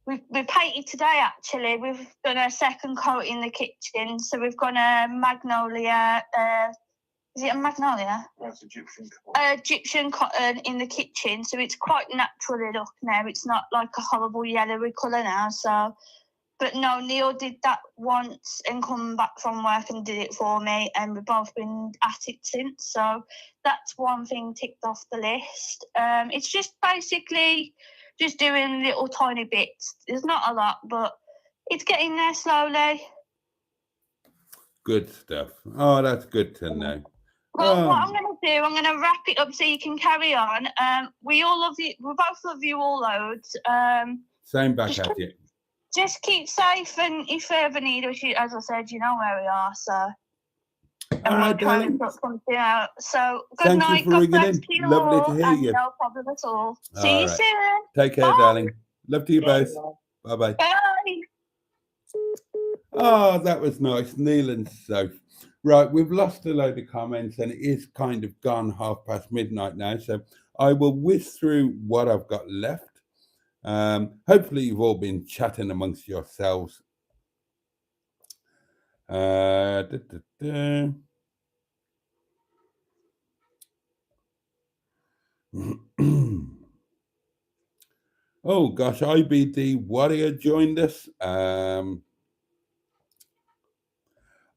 Speaker 2: We painted today, actually. We've done a second coat in the kitchen. So we've gone a magnolia. Is it a magnolia?
Speaker 3: That's
Speaker 2: Egyptian cotton in the kitchen. So it's quite naturally look now. It's not like a horrible yellowy colour now. So, but no, Neil did that once and come back from work and did it for me. And we've both been at it since. So that's one thing ticked off the list. It's just basically just doing little tiny bits. There's not a lot, but it's getting there slowly.
Speaker 1: Good stuff. Oh, that's good to know.
Speaker 2: Well, what I'm going to do, I'm going to wrap it up so you can carry on. We all love you. We both love you all loads.
Speaker 1: Same back at you.
Speaker 2: Just keep safe, and if you ever need us, as I said, you know where we are. So,
Speaker 1: all right, darling.
Speaker 2: Something out. So, good night.
Speaker 1: Thank you for ringing in. Lovely to hear you.
Speaker 2: No problem at all. See you soon.
Speaker 1: Take care, darling. Love to you both. Bye-bye.
Speaker 2: Bye.
Speaker 1: Oh, that was nice. Neil and Soph. Right, we've lost a load of comments and it is kind of gone midnight now. So I will whiz through what I've got left. Hopefully you've all been chatting amongst yourselves. Oh gosh, IBD Warrior joined us.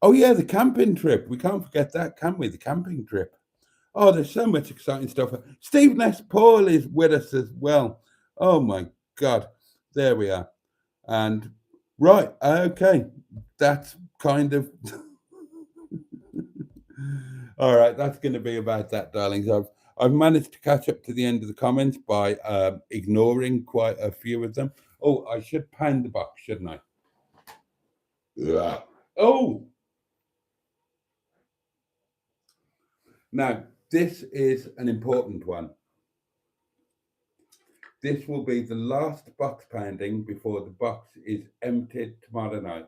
Speaker 1: Oh yeah, the camping trip. We can't forget that, can we? The camping trip. Oh, there's so much exciting stuff. Steve Ness Paul is with us as well. Oh my God. There we are. And right, okay. That's kind of all right. That's going to be about that, darlings. I've managed to catch up to the end of the comments by ignoring quite a few of them. Oh, I should pound the box, shouldn't I? Yeah. Oh. Now, this is an important one. This will be the last box pounding before the box is emptied tomorrow night.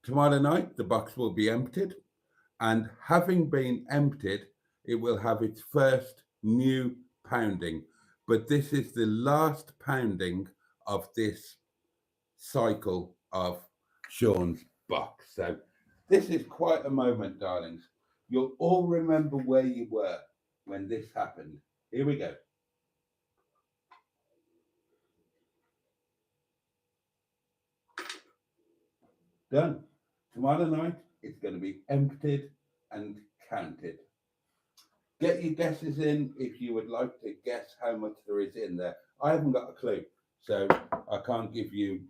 Speaker 1: Tomorrow night, the box will be emptied, and having been emptied, it will have its first new pounding. But this is the last pounding of this cycle of Sean's box. So this is quite a moment, darlings. You'll all remember where you were when this happened. Here we go. Done. Tomorrow night, it's going to be emptied and counted. Get your guesses in if you would like to guess how much there is in there. I haven't got a clue, so I can't give you,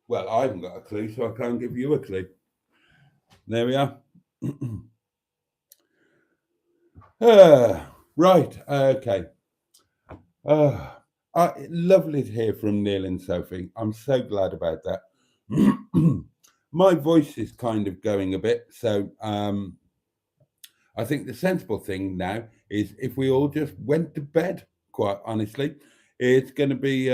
Speaker 1: well, I haven't got a clue, so I can't give you a clue. There we are. Right, okay. Lovely to hear from Neil and Sophie. I'm so glad about that. My voice is kind of going a bit, so I think the sensible thing now is if we all just went to bed. Quite honestly, it's going to be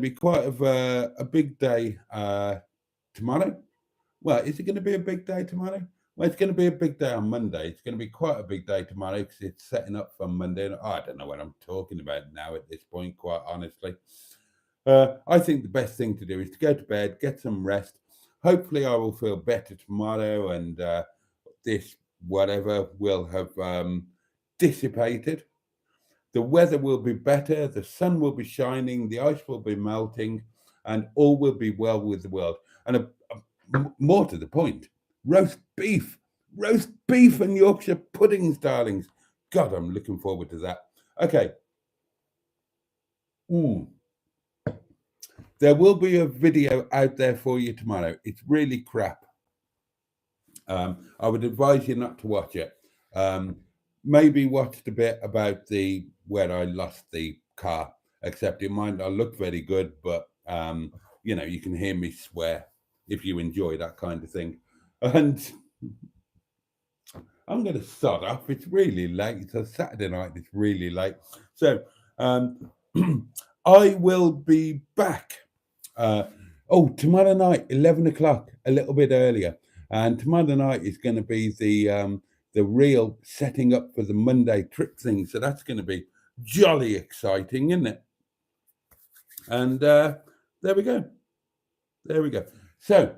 Speaker 1: quite a big day tomorrow. Well, is it going to be a big day tomorrow? Well, it's going to be a big day on Monday. It's going to be quite a big day tomorrow because it's setting up for Monday. I don't know what I'm talking about now at this point, quite honestly. I think the best thing to do is to go to bed, get some rest. Hopefully I will feel better tomorrow and this whatever will have dissipated. The weather will be better, the sun will be shining, the ice will be melting, and all will be well with the world. And more to the point, roast beef and Yorkshire puddings, darlings. God, I'm looking forward to that. Okay. There will be a video out there for you tomorrow. It's really crap. I would advise you not to watch it. maybe watched a bit about where I lost the car, except it might not look very good, but you know, you can hear me swear if you enjoy that kind of thing. And I'm going to sod off. It's really late. It's a Saturday night. It's really late. So I will be back. Tomorrow night, 11 o'clock, a little bit earlier. And tomorrow night is going to be the real setting up for the Monday trip thing. So that's going to be jolly exciting, isn't it? And there we go. There we go. So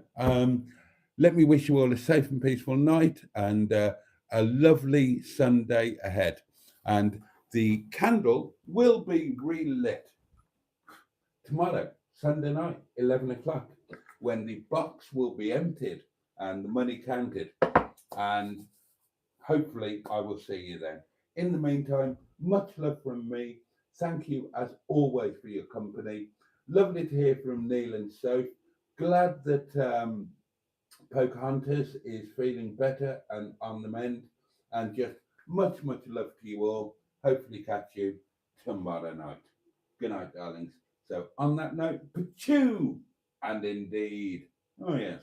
Speaker 1: let me wish you all a safe and peaceful night and a lovely Sunday ahead. And the candle will be relit tomorrow, Sunday night, 11 o'clock, when the box will be emptied and the money counted. And hopefully I will see you then. In the meantime, much love from me. Thank you as always for your company. Lovely to hear from Neil and Soph. Glad that Pocahontas is feeling better and on the mend. And just much love to you all. Hopefully catch you tomorrow night. Good night, darlings. So on that note, pachoo! And indeed, oh yes.